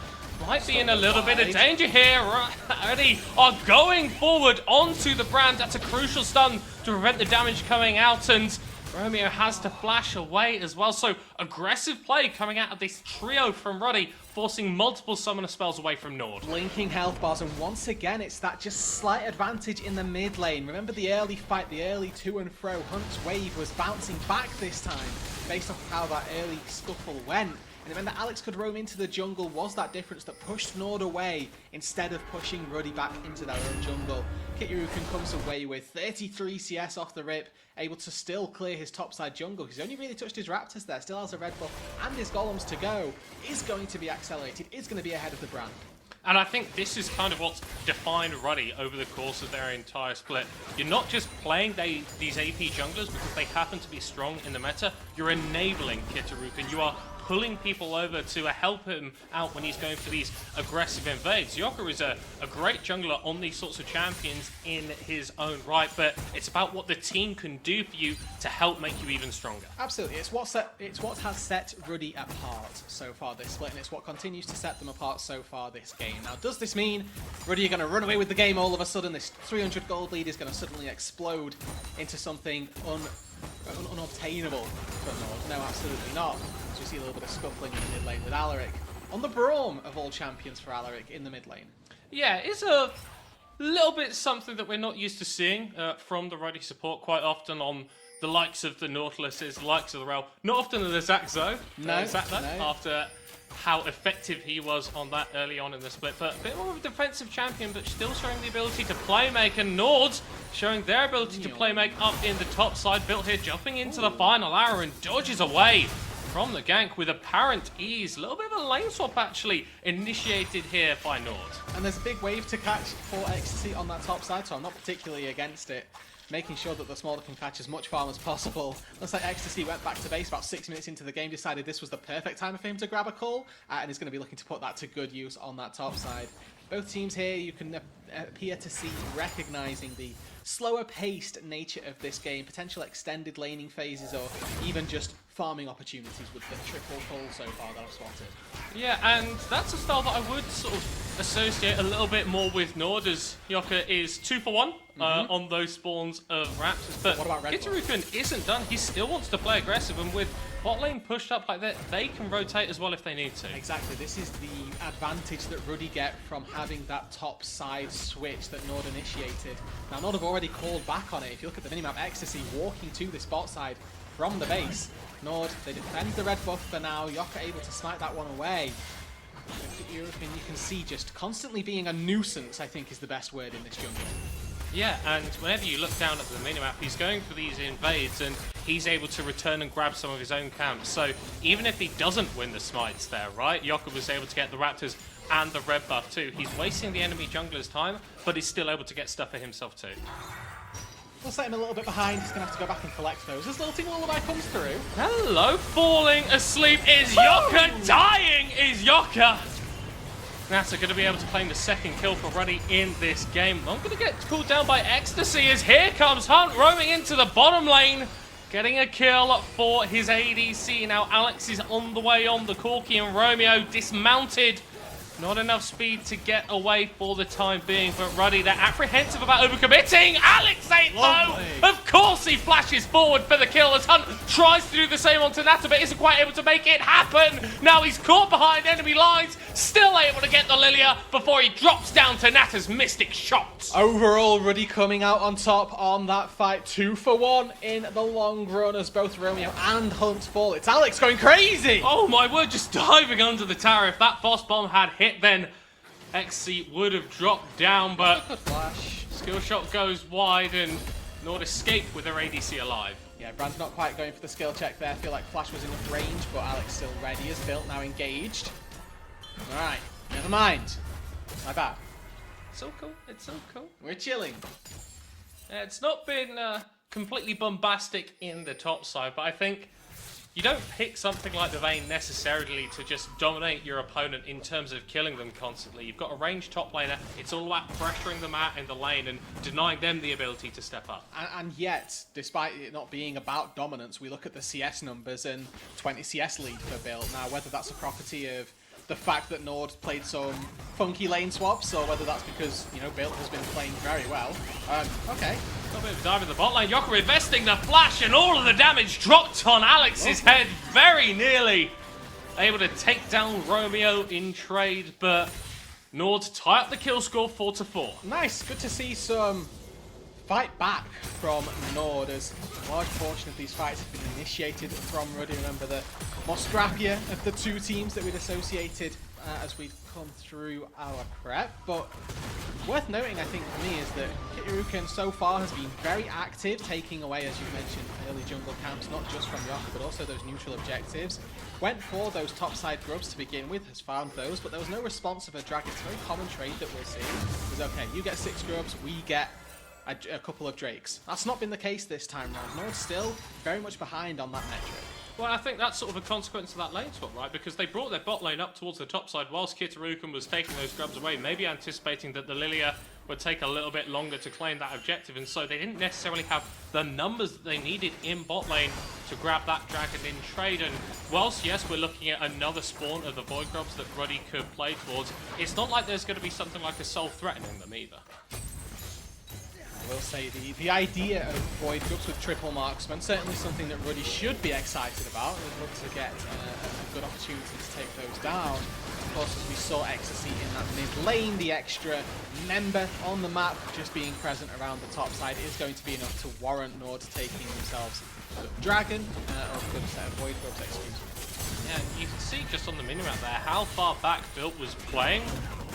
might be in a little bit of danger here. Ruddy are going forward onto the Brand. That's a crucial stun to prevent the damage coming out, and Romeo has to flash away as well, so aggressive play coming out of this trio from Ruddy, forcing multiple summoner spells away from NORD. Blinking health bars, and once again, it's that just slight advantage in the mid lane. Remember the early fight, the early to and fro. Hunt's wave was bouncing back this time, based off of how that early scuffle went. And then that Alex could roam into the jungle was that difference that pushed NORD away instead of pushing Ruddy back into their own jungle. Kittyruken comes away with 33 CS off the rip, able to still clear his topside jungle. He's only really touched his Raptors there, still has a red buff and his Golems to go. Is going to be accelerated, is going to be ahead of the brand. And I think this is kind of what's defined Ruddy over the course of their entire split. You're not just playing these AP junglers because they happen to be strong in the meta, you're enabling Kittyruken. You are pulling people over to help him out when he's going for these aggressive invades. Yoka is a great jungler on these sorts of champions in his own right, but it's about what the team can do for you to help make you even stronger. Absolutely, it's what has set Ruddy apart so far this split, and it's what continues to set them apart so far this game. Now, does this mean Ruddy are going to run away with the game all of a sudden? This 300 gold lead is going to suddenly explode into something unobtainable for NORD? No, absolutely not. So we see a little bit of scuffling in the mid lane with Alaric. On the Braum of all champions for Alaric in the mid lane. Yeah, it's a little bit something that we're not used to seeing from the Ruddy support quite often on the likes of the Nautiluses, the likes of the Rel. Not often the Zach Zoe. No. After how effective he was on that early on in the split. But a bit more of a defensive champion, but still showing the ability to playmake. And NORD showing their ability to playmake up in the top side. Built here, jumping into the final hour and dodges away from the gank with apparent ease. A little bit of a lane swap actually initiated here by NORD. And there's a big wave to catch for Ecstasy on that top side, so I'm not particularly against it. Making sure that the Smolder can catch as much farm as possible. Looks like Ecstasy went back to base about 6 minutes into the game, decided this was the perfect time for him to grab a call, and is going to be looking to put that to good use on that top side. Both teams here, you can appear to see recognizing the slower paced nature of this game, potential extended laning phases, or even just farming opportunities with the triple pull so far that I've spotted. Yeah, and that's a style that I would sort of associate a little bit more with NORD, as Yoka is 2 for 1 on those spawns of Raptors. But what about Red Bull? Kittyruken isn't done. He still wants to play aggressive, and with bot lane pushed up like that, they can rotate as well if they need to. Exactly, this is the advantage that Ruddy get from having that top side switch that NORD initiated. Now NORD have already called back on it. If you look at the minimap, Ecstasy walking to this bot side from the base. NORD, they defend the red buff for now. Yoka able to smite that one away. You can see just constantly being a nuisance, I think, is the best word in this jungle. Yeah, and whenever you look down at the minimap, he's going for these invades, and he's able to return and grab some of his own camps. So even if he doesn't win the smites there, right, Yoka was able to get the Raptors and the red buff too. He's wasting the enemy jungler's time, but he's still able to get stuff for himself too. We'll set him a little bit behind. He's going to have to go back and collect those. As Lilting Lullaby comes through. Hello, falling asleep is Yoka, dying is Yoka. Nasa going to be able to claim the second kill for Ruddy in this game. I'm going to get cooled down by Ecstasy as here comes Hunt roaming into the bottom lane. Getting a kill for his ADC. Now Alex is on the way on the Corki, and Romeo dismounted. Not enough speed to get away for the time being, but Ruddy, they're apprehensive about overcommitting. Alex ain't low! Of course he flashes forward for the kill as Hunt tries to do the same on Tanata, but isn't quite able to make it happen. Now he's caught behind enemy lines, still able to get the Lilia before he drops down Tanata's Mystic Shot. Overall, Ruddy coming out on top on that fight. 2 for 1 in the long run as both Romeo and Hunt fall. It's Alex going crazy! Oh my word, just diving under the tower. If that boss bomb had hit, then XC would have dropped down, but Flash. skill shot goes wide and NORD escape with their ADC alive. Yeah, Brand's not quite going for the skill check there. I feel like Flash was enough range, but Alex still ready as built, now engaged. Alright, never mind. My bad. So cool, it's so cool. We're chilling. It's not been completely bombastic in the top side, but I think you don't pick something like the Vayne necessarily to just dominate your opponent in terms of killing them constantly. You've got a ranged top laner. It's all about pressuring them out in the lane and denying them the ability to step up. And yet, despite it not being about dominance, we look at the CS numbers and 20 CS lead for Bill. Now, whether that's a property of the fact that NORD played some funky lane swaps, or whether that's because, you know, Bill has been playing very well. Okay. A bit of dive in the bot lane. Yoka investing the flash, and all of the damage dropped on Alex's head. Very nearly able to take down Romeo in trade, but NORD tie up the kill score 4-4. Nice, good to see some fight back from NORD, as a large portion of these fights have been initiated from RUD. Remember the more scrappier of the two teams that we'd associated as we come through our prep. But worth noting, I think, for me, is that Kitaruken so far has been very active, taking away, as you mentioned, early jungle camps, not just from Yoka, but also those neutral objectives. Went for those topside grubs to begin with, has found those, but there was no response of a dragon. It's a very common trade that we're seeing. Is okay, you get 6 grubs, we get a couple of drakes. That's not been the case this time round. NORD still very much behind on that metric. Well, I think that's sort of a consequence of that lane swap, right? Because they brought their bot lane up towards the top side whilst Kitaruken was taking those grubs away, maybe anticipating that the Lilia would take a little bit longer to claim that objective, and so they didn't necessarily have the numbers that they needed in bot lane to grab that dragon in trade. And whilst, yes, we're looking at another spawn of the Void Grubs that Ruddy could play towards, it's not like there's going to be something like a soul threatening them either. I will say the idea of Void Grubs with triple marksman, certainly something that Ruddy should be excited about. We'd love to get a good opportunity to take those down. Of course, as we saw Ecstasy in that mid lane, the extra member on the map just being present around the top side is going to be enough to warrant NORD taking themselves a good dragon or a good set of Void Grubs, excuse me. Yeah, you can see just on the minimap there how far back Built was playing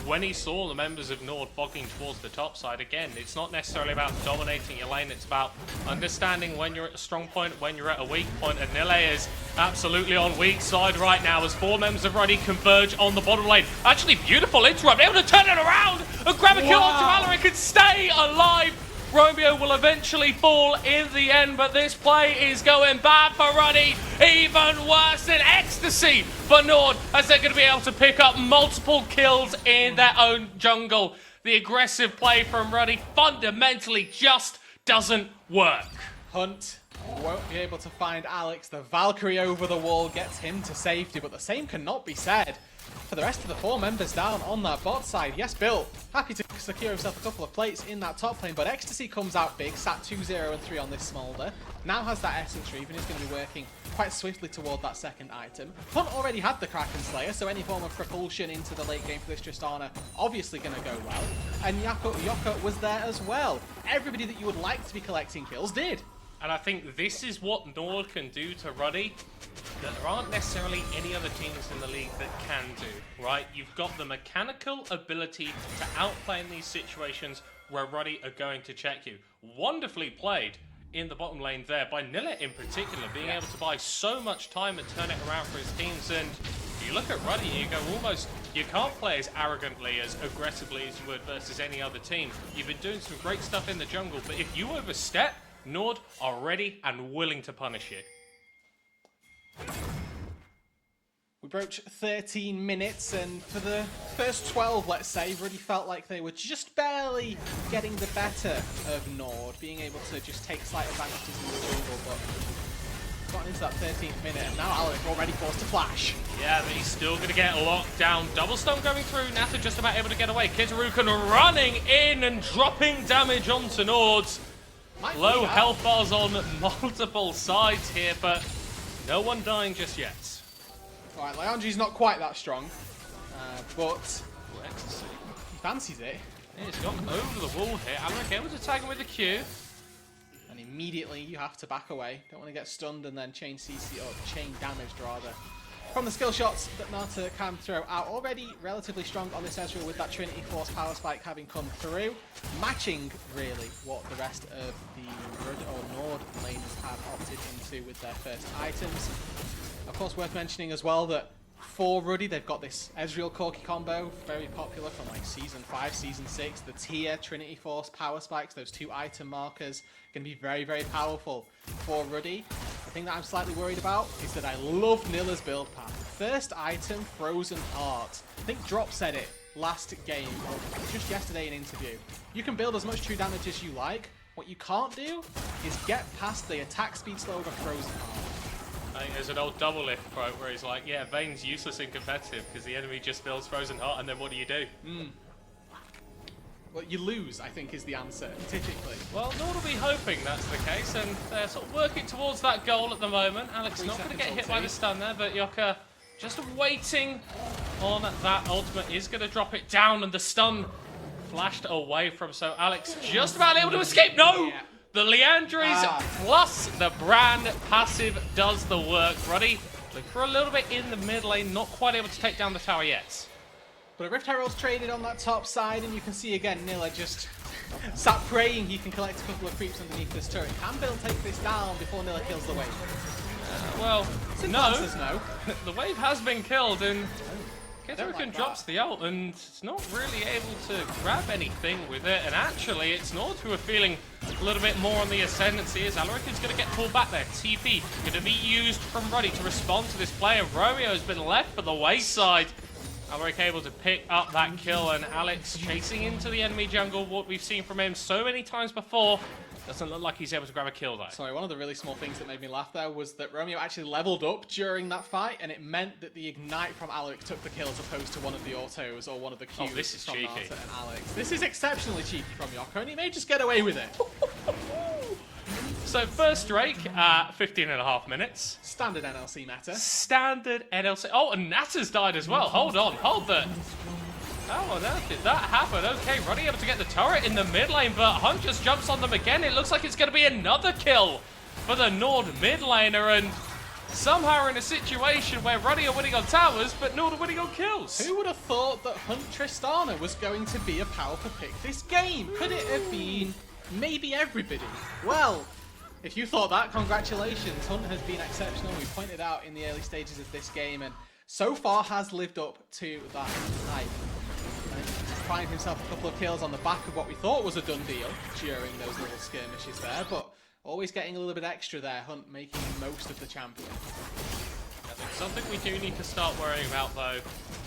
when he saw the members of NORD bogging towards the top side. Again, it's not necessarily about dominating your lane, it's about understanding when you're at a strong point, when you're at a weak point, and Nile is absolutely on weak side right now as 4 members of Ruddy converge on the bottom lane. Actually, beautiful interrupt, able to turn it around and grab a kill onto Valoric and stay alive. Romeo will eventually fall in the end, but this play is going bad for Ruddy. Even worse than Ecstasy for NORD, as they're going to be able to pick up multiple kills in their own jungle. The aggressive play from Ruddy fundamentally just doesn't work. Hunt won't be able to find Alex. The Valkyrie over the wall gets him to safety, but the same cannot be said for the rest of the 4 members down on that bot side. Yes, Bill, happy to secure himself a couple of plates in that top lane, but Ecstasy comes out big, sat 2-0 and 3 on this smolder. Now has that Essence Reeve and is going to be working quite swiftly toward that second item. Hunt already had the Kraken Slayer, so any form of propulsion into the late game for this Tristana obviously going to go well. And Yoka was there as well. Everybody that you would like to be collecting kills did. And I think this is what NORD can do to Ruddy that there aren't necessarily any other teams in the league that can do, right? You've got the mechanical ability to outplay in these situations where Ruddy are going to check you. Wonderfully played in the bottom lane there by Nillet in particular, being able to buy so much time and turn it around for his teams. And you look at Ruddy and you go, almost, you can't play as arrogantly, as aggressively as you would versus any other team. You've been doing some great stuff in the jungle, but if you overstep, NORD are ready and willing to punish you. We broached 13 minutes, and for the first 12, let's say, Ruddy felt like they were just barely getting the better of NORD, being able to just take slight advantages in the jungle, but gotten into that 13th minute, and now Alec already forced to flash. Yeah, but he's still going to get locked down. Double stun going through, Natha just about able to get away. Kitaruken running in and dropping damage onto NORD's. Low health bars on multiple sides here, but no one dying just yet. Alright, Leandri's not quite that strong, but he fancies it. Yeah, he's gone over the wall here. Alaric able to tag him with a Q. And immediately you have to back away. Don't want to get stunned and then chain CC, or chain damaged rather. From the skill shots that Nata can throw out, already relatively strong on this Ezreal with that Trinity Force power spike having come through, matching really what the rest of the RUD or NORD laners have opted into with their first items. Of course, worth mentioning as well that for Ruddy, they've got this Ezreal Corki combo, very popular from like Season 5, Season 6. The tier Trinity Force power spikes, those 2 item markers, going to be very, very powerful for Ruddy. The thing that I'm slightly worried about is that I love Nilla's build path. First item, Frozen Heart. I think Drop said it last game, or just yesterday in an interview. You can build as much true damage as you like. What you can't do is get past the attack speed slow of a Frozen Heart. I think there's an old double lift quote where he's like, yeah, Vayne's useless in competitive because the enemy just builds Frozen Heart, and then what do you do? Well, you lose, I think, is the answer, typically. Well, Nord will be hoping that's the case, and they're sort of working towards that goal at the moment. Alex not going to get hit by the stun there, but Yoka just waiting on that ultimate is going to drop it down, and the stun flashed away from, so Alex just about able to escape. No! Yeah. The Leandres plus the Brand passive does the work. Ruddy looking for a little bit in the mid lane, not quite able to take down the tower yet. But a Rift Herald's traded on that top side, and you can see again Nilla just sat praying he can collect a couple of creeps underneath this turret. Can Bill take this down before Nilla kills the wave? Well, No. No. the wave has been killed, and Keterukin drops the ult, and it's not really able to grab anything with it. And actually, it's Nord who are feeling a little bit more on the ascendancy, as Alaric is going to get pulled back there. TP going to be used from Ruddy to respond to this play, and Romeo has been left for the wayside. Alaric able to pick up that kill, and Alex chasing into the enemy jungle. What we've seen from him so many times before. Doesn't look like he's able to grab a kill though. Sorry, one of the really small things that made me laugh there was that Romeo actually leveled up during that fight, and it meant that the ignite from Alaric took the kill as opposed to one of the autos or one of the Qs this is from cheeky. Narta and Alex. This is exceptionally cheeky from Yoko, and he may just get away with it. So first Drake at 15.5 minutes. Standard NLC meta. Standard NLC. Oh, and Natta's died as well. Hold on, hold that. How on earth did that happen? Okay, Ruddy able to get the turret in the mid lane, but Hunt just jumps on them again. It looks like it's going to be another kill for the Nord mid laner, and somehow we're in a situation where Ruddy are winning on towers, but Nord are winning on kills. Who would have thought that Hunt Tristana was going to be a powerful pick this game? Could it have been maybe everybody? Well, if you thought that, congratulations. Hunt has been exceptional. We pointed out in the early stages of this game, and so far has lived up to that hype. Find himself a couple of kills on the back of what we thought was a done deal during those little skirmishes there, but always getting a little bit extra there. Hunt making the most of the champion. I think something we do need to start worrying about though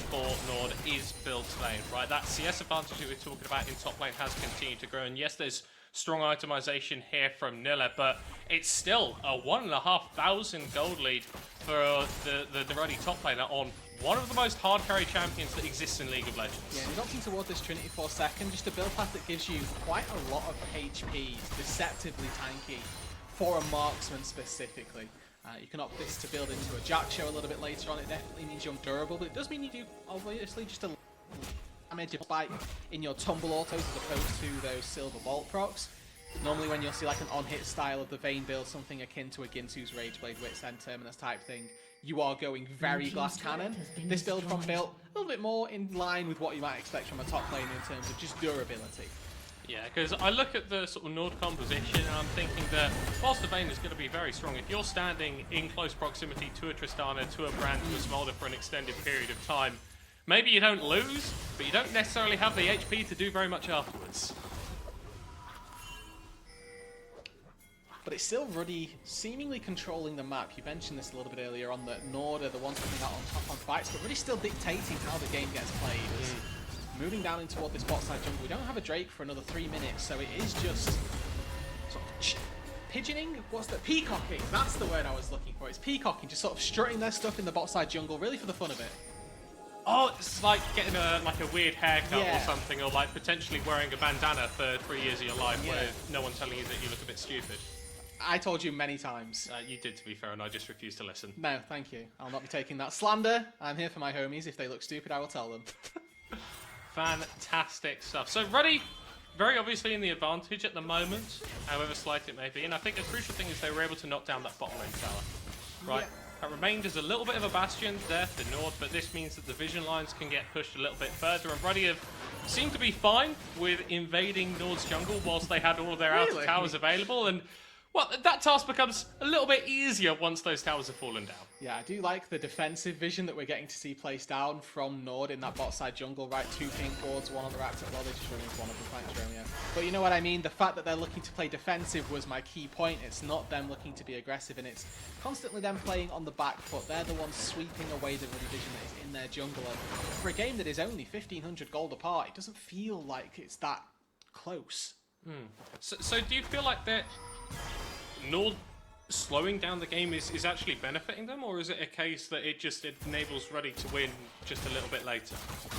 for Nord is build lane, right? That CS advantage that we're talking about in top lane has continued to grow, and yes, there's strong itemization here from Nilla, but it's still a 1,500 gold lead for the Ruddy top laner on one of the most hard carry champions that exists in League of Legends. Yeah, and he's opting toward this Trinity for second, just a build path that gives you quite a lot of HP, deceptively tanky, for a marksman specifically. You can opt this to build into a Jack show a little bit later on. It definitely means you're durable, but it does mean you do obviously just a damage spike in your tumble autos as opposed to those silver bolt procs. Normally when you'll see like an on-hit style of the Vayne build, something akin to a Ginsu's Rageblade, Wit's End Terminus type thing, you are going very glass cannon. This build from Built, a little bit more in line with what you might expect from a top laner in terms of just durability. Yeah, because I look at the sort of Nord composition and I'm thinking that whilst the Vayne is going to be very strong, if you're standing in close proximity to a Tristana, to a Brand, to a Smolder for an extended period of time, maybe you don't lose, but you don't necessarily have the HP to do very much afterwards. But it's still Ruddy seemingly controlling the map. You mentioned this a little bit earlier on, that Nord are the ones coming out on top on fights, but Ruddy's still dictating how the game gets played. Moving down in toward this bot side jungle. We don't have a Drake for another 3 minutes, so it is just sort of pigeoning? What's that? Peacocking. That's the word I was looking for. It's peacocking, just sort of strutting their stuff in the bot side jungle, really for the fun of it. Oh, it's like getting a weird haircut Yeah. or something, or like potentially wearing a bandana for 3 years of your life Yeah. where no one telling you that you look a bit stupid. I told you many times. You did, to be fair, and I just refused to listen. No, thank you. I'll not be taking that slander. I'm here for my homies. If they look stupid, I will tell them. Fantastic stuff. So Ruddy, very obviously in the advantage at the moment, however slight it may be, and I think the crucial thing is they were able to knock down that bottom lane tower. Right? That remained as a little bit of a bastion there for Nord, but this means that the vision lines can get pushed a little bit further, and Ruddy have seemed to be fine with invading Nord's jungle whilst they had all of their outer towers available, and well, that task becomes a little bit easier once those towers have fallen down. Yeah, I do like the defensive vision that we're getting to see placed down from Nord in that bot side jungle, right? 2 pink boards, one on the raptor. Well, they just run into one of them, thanks, Romeo. But you know what I mean? The fact that they're looking to play defensive was my key point. It's not them looking to be aggressive, and it's constantly them playing on the back foot. They're the ones sweeping away the division that is in their jungle. And for a game that is only 1,500 gold apart, it doesn't feel like it's that close. So do you feel like that Nord slowing down the game is actually benefiting them, or is it a case that it just enables Ruddy to win just a little bit later?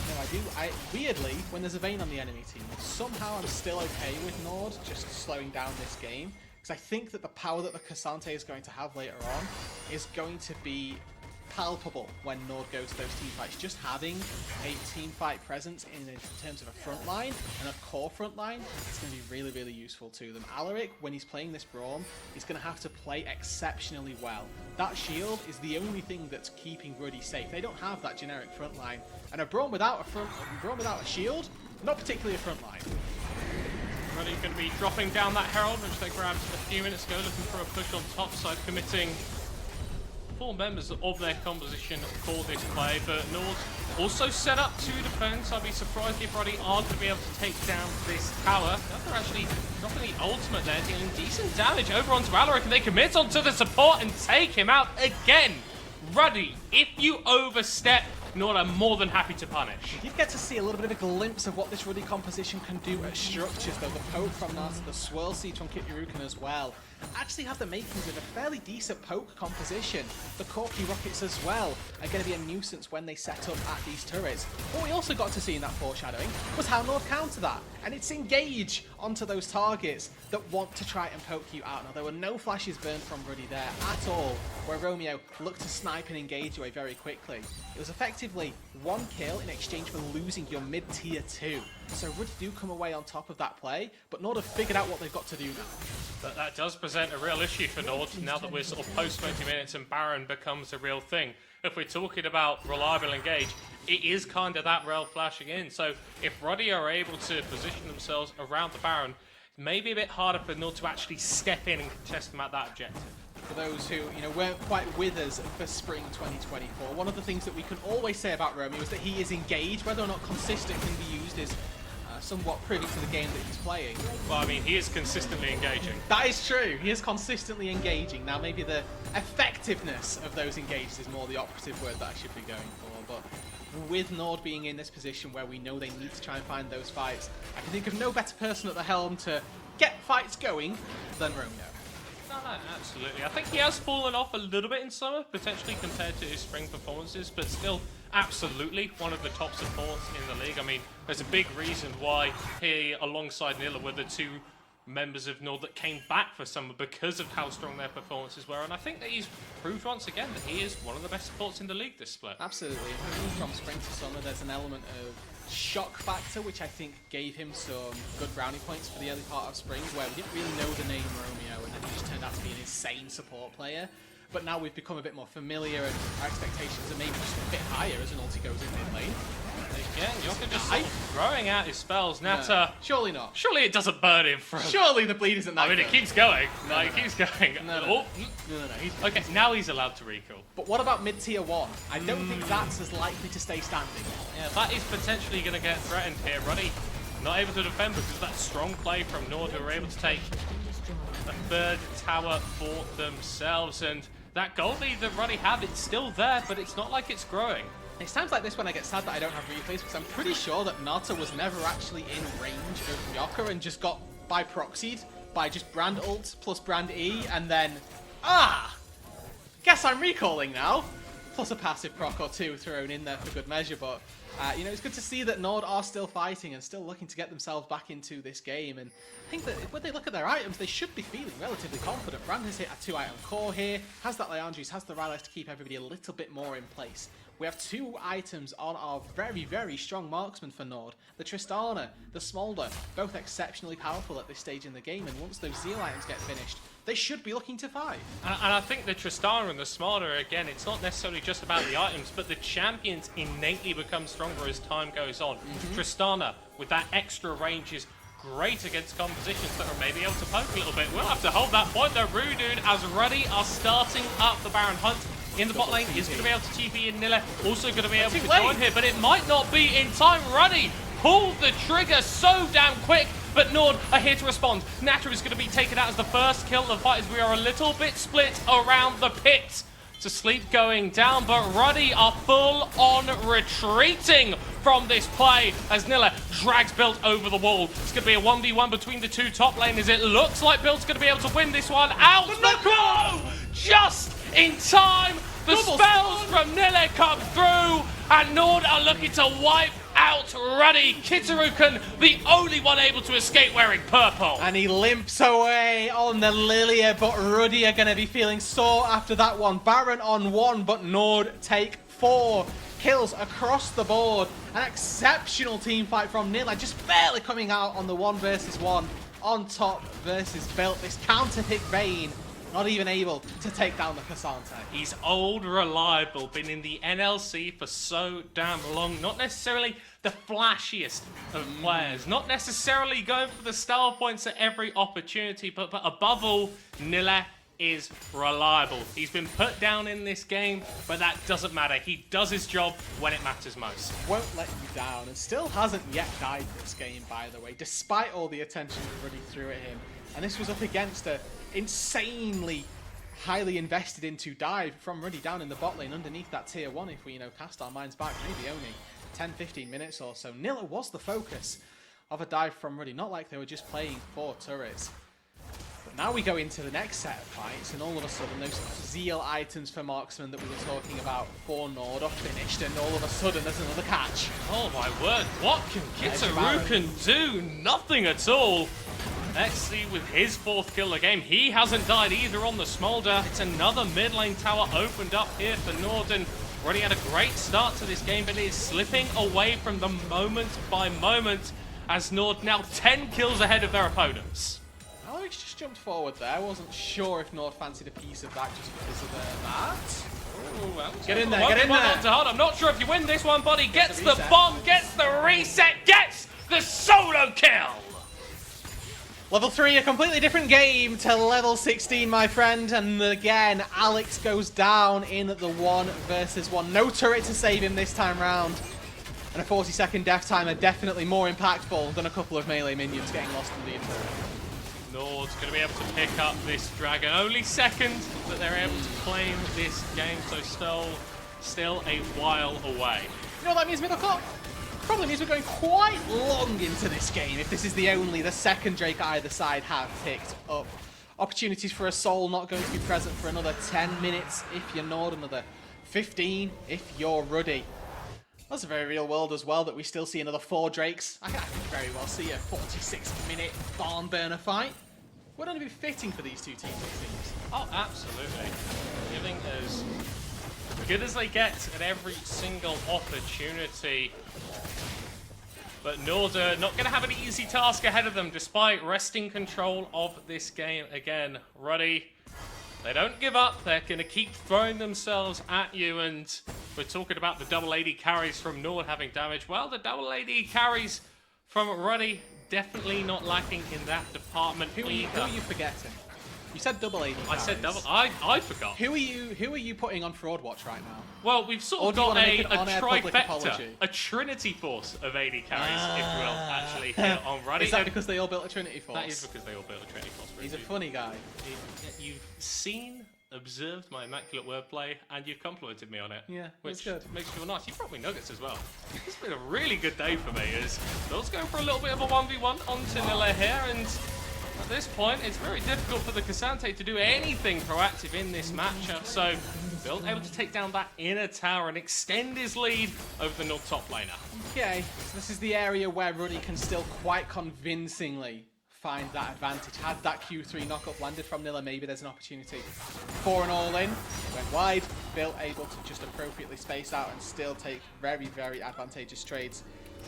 No, weirdly, when there's a Vayne on the enemy team, somehow I'm still okay with NORD just slowing down this game, because I think that the power that the Cassante is going to have later on is going to be palpable when NORD goes to those team fights. Just having a team fight presence in terms of a front line and a core front line is going to be really, really useful to them. Alaric, when he's playing this Braum, is going to have to play exceptionally well. That shield is the only thing that's keeping Ruddy safe. They don't have that generic front line, and a Braum without a shield, not particularly a front line. Ruddy going to be dropping down that Herald, which they grabbed a few minutes ago, looking for a push on top side, committing 4 members of their composition for this play, but NORD also set up to defend, so I'd be surprised if Ruddy aren't going to be able to take down this tower. They're actually dropping the ultimate there, dealing decent damage over onto Alaric, and they commit onto the support and take him out again. Ruddy, if you overstep, NORD are more than happy to punish. You get to see a little bit of a glimpse of what this Ruddy composition can do at structures, though. The poke from Nata, the swirl siege from Kittyurukan as well, actually have the makings of a fairly decent poke composition. The Corky rockets as well are going to be a nuisance when they set up at these turrets. What we also got to see in that foreshadowing was how NORD counter that, and it's engage onto those targets that want to try and poke you out. Now, there were no flashes burned from Ruddy there at all, where Romeo looked to snipe and engage away very quickly. It was effectively 1 kill in exchange for losing your mid-tier 2. So Ruddy do come away on top of that play, but NORD have figured out what they've got to do now. But that does present a real issue for NORD now that we're sort of post 20 minutes and Baron becomes a real thing. If we're talking about reliable engage, it is kind of that rail flashing in. So if Ruddy are able to position themselves around the Baron, it may be a bit harder for NORD to actually step in and contest them at that objective. For those who, weren't quite with us for spring 2024, one of the things that we can always say about Romeo is that he is engaged. Whether or not consistent can be used is somewhat privy to the game that he's playing. Well, I mean, he is consistently engaging. That is true. He is consistently engaging. Now, maybe the effectiveness of those engages is more the operative word that I should be going for, but with NORD being in this position where we know they need to try and find those fights, I can think of no better person at the helm to get fights going than Romeo. No, absolutely. I think he has fallen off a little bit in summer, potentially compared to his spring performances, but still absolutely one of the top supports in the league. I mean, there's a big reason why he, alongside Nilla, were the 2 members of NORD that came back for summer because of how strong their performances were, and I think that he's proved once again that he is one of the best supports in the league this split. Absolutely. From spring to summer, there's an element of shock factor, which I think gave him some good brownie points for the early part of spring, where we didn't really know the name Romeo, and then he just turned out to be an insane support player. But now we've become a bit more familiar, and our expectations are maybe just a bit higher as an ulti goes in mid lane. Again, Yoka just sort of throwing out his spells. Nata, surely not. Surely it doesn't burn him from... Surely the bleed isn't that I mean, good. it keeps going. It keeps going. No. Okay, now he's allowed to recall. But what about mid-tier 1? I don't think that's as likely to stay standing. Yeah, that is potentially going to get threatened here. Ruddy not able to defend because of that strong play from NORD, who are able to take a 3rd tower for themselves. And that gold lead that Ruddy have, it's still there, but it's not like it's growing. It's times like this when I get sad that I don't have replays, because I'm pretty sure that Nata was never actually in range of Yoka and just got by proxied by just Brand ult plus Brand E, and then, guess I'm recalling now. Plus a passive proc or 2 thrown in there for good measure, but it's good to see that NORD are still fighting and still looking to get themselves back into this game. And I think that when they look at their items, they should be feeling relatively confident. Brand has hit a 2-item core here, has that Leandri's, has the Rylai's to keep everybody a little bit more in place. We have 2 items on our very, very strong marksman for NORD. The Tristana, the Smolder, both exceptionally powerful at this stage in the game, and once those Zeal items get finished, they should be looking to fight. And I think the Tristana and the Smolder, again, it's not necessarily just about the items, but the champions innately become stronger as time goes on. Tristana, with that extra range, is great against compositions that are maybe able to poke a little bit. We'll have to hold that point though. Rudude, as Ruddy are starting up the Baron hunt in the bot lane, is going to be able to TP in Nilla, also going to be able to join here, but it might not be in time. Ruddy pulled the trigger so damn quick, but NORD are here to respond. Nata is going to be taken out as the first kill of the fight, as we are a little bit split around the pit. to sleep going down, but Ruddy are full on retreating from this play as Nilla drags Built over the wall. It's going to be a 1v1 between the two top laners. It looks like Built's going to be able to win this one out. The claw! Just in time. The spells from Nilla come through, and NORD are looking to wipe out Ruddy. Kitarukan, the only one able to escape wearing purple. And he limps away on the Lilia, but Ruddy are going to be feeling sore after that one. Baron on 1, but NORD take 4 kills across the board. An exceptional team fight from Nilla, just barely coming out on the 1 versus 1 on top versus Built. This counter hit Vayne, not even able to take down the Cassante. He's old, reliable, been in the NLC for so damn long. Not necessarily the flashiest of players, not necessarily going for the star points at every opportunity, but above all, Nilla is reliable. He's been put down in this game, but that doesn't matter. He does his job when it matters most. Won't let you down, and still hasn't yet died this game, by the way, despite all the attention Ruddy threw at him. And this was up against a insanely highly invested into dive from Ruddy down in the bot lane underneath that tier 1 if we, cast our minds back maybe only 10-15 minutes or so. Nilla was the focus of a dive from Ruddy, not like they were just playing 4 turrets. But now we go into the next set of fights, and all of a sudden those zeal items for marksman that we were talking about for NORD are finished, and all of a sudden there's another catch. Oh my word, what can Kitarukan do? Nothing at all. Let's see with his 4th kill of the game. He hasn't died either on the Smolder. It's another mid lane tower opened up here for NORD, and already had a great start to this game, but it is slipping away from them moment by moment as NORD now 10 kills ahead of their opponents. Alex just jumped forward there. I wasn't sure if NORD fancied a piece of that just because of that. Ooh, well, Get in there, get in there. I'm not sure if you win this one, buddy. Gets the bomb, gets the reset, gets the solo kill. Level 3, a completely different game to level 16, my friend. And again, Alex goes down in the 1 versus 1. No turret to save him this time round. And a 40-second death timer, definitely more impactful than a couple of melee minions getting lost in the turret. NORD's going to be able to pick up this dragon. Only second that they're able to claim this game, so still a while away. You know what that means, Middlecourt? Probably means we're going quite long into this game if this is the second Drake either side have picked up. Opportunities for a soul not going to be present for another 10 minutes if you're NORD, another 15 if you're Ruddy. That's a very real world as well that we still see another 4 Drakes. I can very well see a 46-minute barn burner fight. Would only be fitting for these two teams, it seems. Oh, absolutely. Giving as good as they get at every single opportunity. But NORD are not going to have an easy task ahead of them despite wresting control of this game again. Ruddy, they don't give up. They're going to keep throwing themselves at you, and we're talking about the double AD carries from NORD having damage. Well, the double AD carries from Ruddy definitely not lacking in that department. Who are you forgetting? You said double AD carries. I said double. I forgot. Who are you putting on fraud watch right now? Well, we've sort of got a trifecta, a a trinity force of AD carries, if you will, actually, here on Ruddy. Is that because they all built a trinity force? That is because they all built a trinity force. He's a funny guy. You've observed my immaculate wordplay, and you've complimented me on it. Yeah, which good. Makes me feel nice. You brought me nuggets as well. It's been a really good day for me. As Bill's going for a little bit of a 1v1 onto Nilla here, and at this point, it's very difficult for the Cassante to do anything proactive in this matchup. So Bill able to take down that inner tower and extend his lead over the North top laner. Okay, so this is the area where Ruddy can still quite convincingly find that advantage. Had that Q3 knockup landed from Nilla, maybe there's an opportunity for an all-in. Went wide, Bill able to just appropriately space out and still take very, very advantageous trades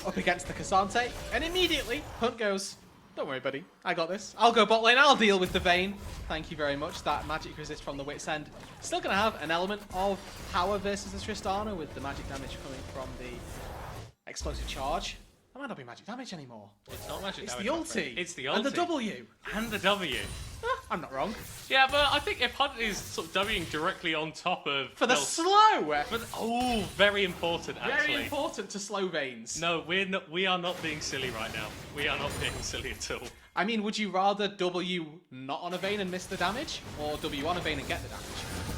up against the Cassante. And immediately, Hunt goes, don't worry, buddy. I got this. I'll go bot lane. I'll deal with the Vayne. Thank you very much. That magic resist from the Wit's End. Still going to have an element of power versus the Tristana with the magic damage coming from the explosive charge. That might not be magic damage anymore. It's not magic damage. It's the ulti. It's the ulti. And the W. And the W. I'm not wrong. Yeah, but I think if Hunt is sort of Wing directly on top of... For the slow! Oh, very important, actually. Very important to slow Vaynes. No, we are not being silly right now. We are not being silly at all. I mean, would you rather W not on a Vayne and miss the damage, or W on a Vayne and get the damage?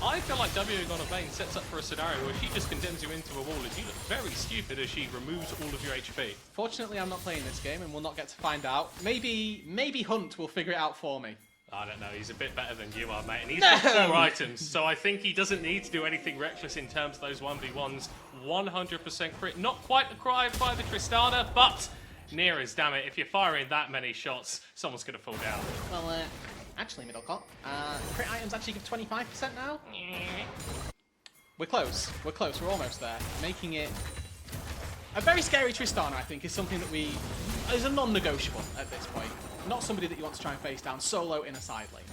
I feel like Wing on a Vayne sets up for a scenario where she just condemns you into a wall and you look very stupid as she removes all of your HP. Fortunately, I'm not playing this game and we'll not get to find out. Maybe Hunt will figure it out for me. I don't know, he's a bit better than you are, mate, and he's got 4 items, so I think he doesn't need to do anything reckless in terms of those 1v1s. 100% crit, not quite acquired by the Tristana, but near as, damn it. If you're firing that many shots, someone's going to fall down. Well, actually, Middlecop, crit items actually give 25% now? We're close, we're almost there. Making it a very scary Tristana, I think, is something that is a non-negotiable at this point. Not somebody that you want to try and face down solo in a side lane.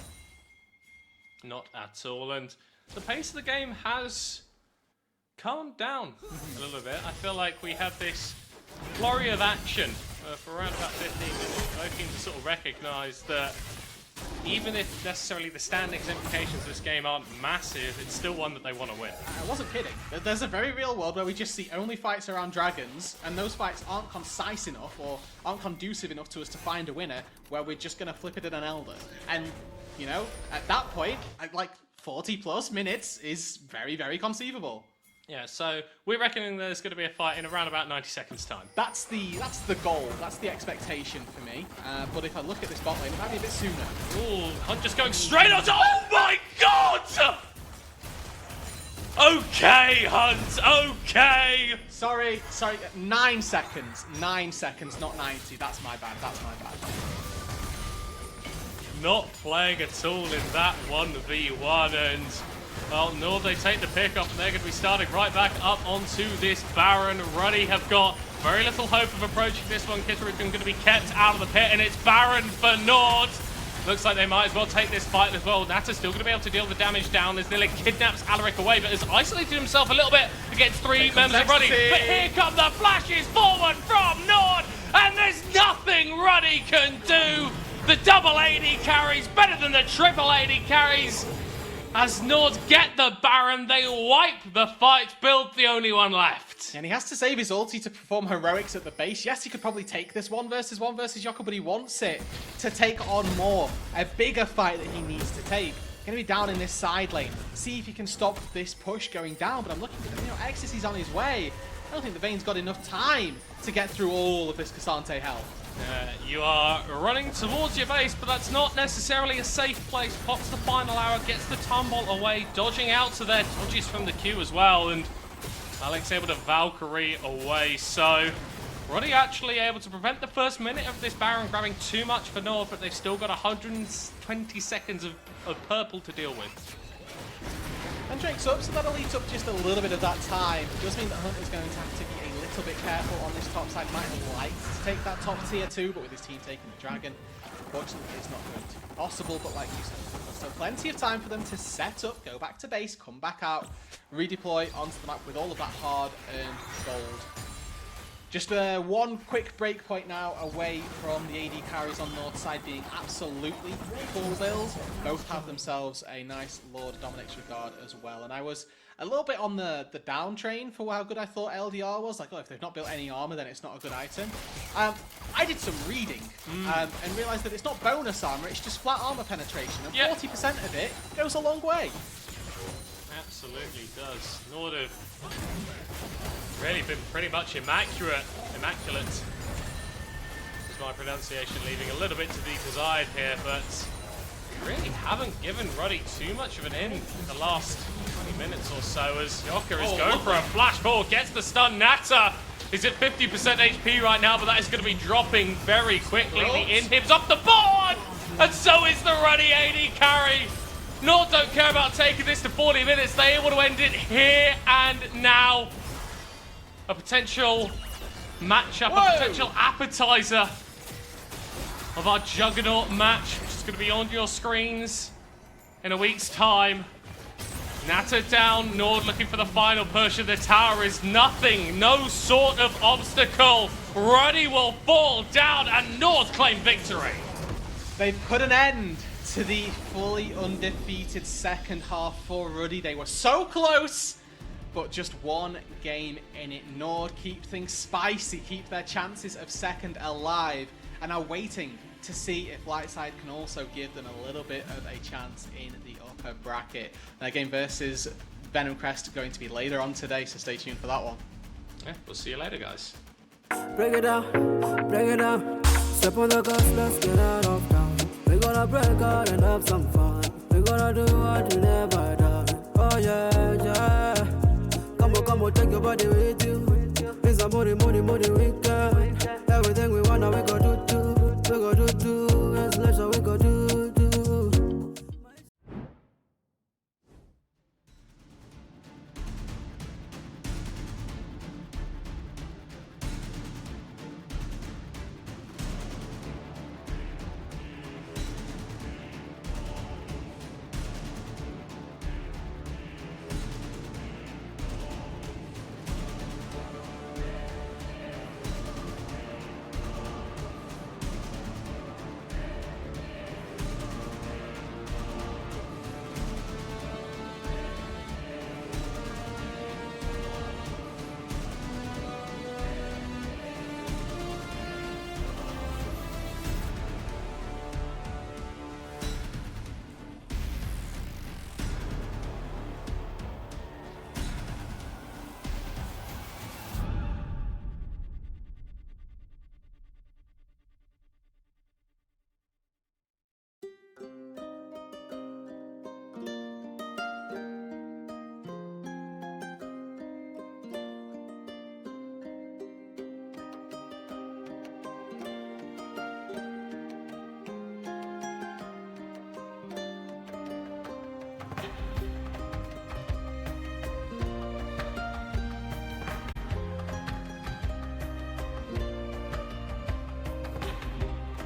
Not at all, and the pace of the game has calmed down a little bit. I feel like we had this flurry of action for around about 15 minutes. Both teams to sort of recognise that even if necessarily the standings implications of this game aren't massive, it's still one that they want to win. I wasn't kidding. There's a very real world where we just see only fights around dragons, and those fights aren't concise enough or aren't conducive enough to us to find a winner, where we're just going to flip it in an Elder. And, you know, at that point, like 40 plus minutes is very, very conceivable. Yeah, so we're reckoning there's going to be a fight in around about 90 seconds time. That's the goal. That's the expectation for me. But if I look at this bot lane, it might be a bit sooner. Ooh, Hunt just going straight on to... Oh my god! Okay, Hunt, okay! Sorry, 9 seconds. 9 seconds, not 90. That's my bad, Not playing at all in that 1v1, and... well, NORD, they take the pick up, and they're going to be starting right back up onto this Baron. Ruddy have got very little hope of approaching this one. Kitterick going to be kept out of the pit, and it's Baron for NORD. Looks like they might as well take this fight as well. Nata's still going to be able to deal the damage down as Nilla kidnaps Alaric away, but has isolated himself a little bit against 3 members of Ruddy. But here come the flashes forward from NORD, and there's nothing Ruddy can do. The double AD carries better than the triple AD carries. As NORD get the Baron, they wipe the fight, Build the only one left. And he has to save his ulti to perform heroics at the base. Yes, he could probably take this 1 versus Yoko, but he wants it to take on more. A bigger fight that he needs to take. Going to be down in this side lane. See if he can stop this push going down, but I'm looking at, Ecstasy's on his way. I don't think the Vayne's got enough time to get through all of this Cassante health. You are running towards your base, but that's not necessarily a safe place. Pops the final arrow, gets the tumble away, dodging out to there, dodges from the queue as well, and Alex able to Valkyrie away. So Ruddy actually able to prevent the first minute of this Baron grabbing too much for NORD, but they've still got 120 seconds of purple to deal with. And Drake's up, so that'll eat up just a little bit of that time. It does mean that Hunt is going to have to be a little bit careful on this top side. Might have liked to take that top tier 2, but with his team taking the dragon, unfortunately it's not going to be possible. But like you said, there's still plenty of time for them to set up, go back to base, come back out, redeploy onto the map with all of that hard-earned gold. Just one quick break point now away from the AD carries on NORD side being absolutely full build. Both have themselves a nice Lord Dominic's Regard as well. And I was a little bit on the down train for how good I thought LDR was. Like, oh, if they've not built any armor, then it's not a good item. I did some reading and realized that it's not bonus armor, it's just flat armor penetration. And 40% of it goes a long way. Absolutely does. NORD have really been pretty much immaculate. Is my pronunciation leaving a little bit to be desired here, but really haven't given Ruddy too much of an in the last 20 minutes or so as Yoka is going for a flash forward, gets the stun. Nata is at 50% HP right now, but that is going to be dropping very quickly. The inhib's off the board, and so is the Ruddy AD carry. NORD don't care about taking this to 40 minutes. They're able to end it here and now. A potential matchup, a potential appetizer of our Juggernaut match, which is going to be on your screens in a week's time. Nata down, NORD looking for the final push, and the tower is nothing, no sort of obstacle. Ruddy will fall down, and NORD claim victory. They've put an end to the fully undefeated second half for Ruddy. They were so close, but just one game in it. NORD keep things spicy, keep their chances of second alive, and are waiting to see if Lightside can also give them a little bit of a chance in the upper upper bracket. That game versus Venom Crest going to be later on today, so stay tuned for that one. Yeah, we'll see you later, guys. Break it down, break it down. Step on the gas, let's get out of town. We gonna break out and have some fun. We gonna do what you never done. Oh yeah, yeah. Come on, take your body with you. It's a money, we can.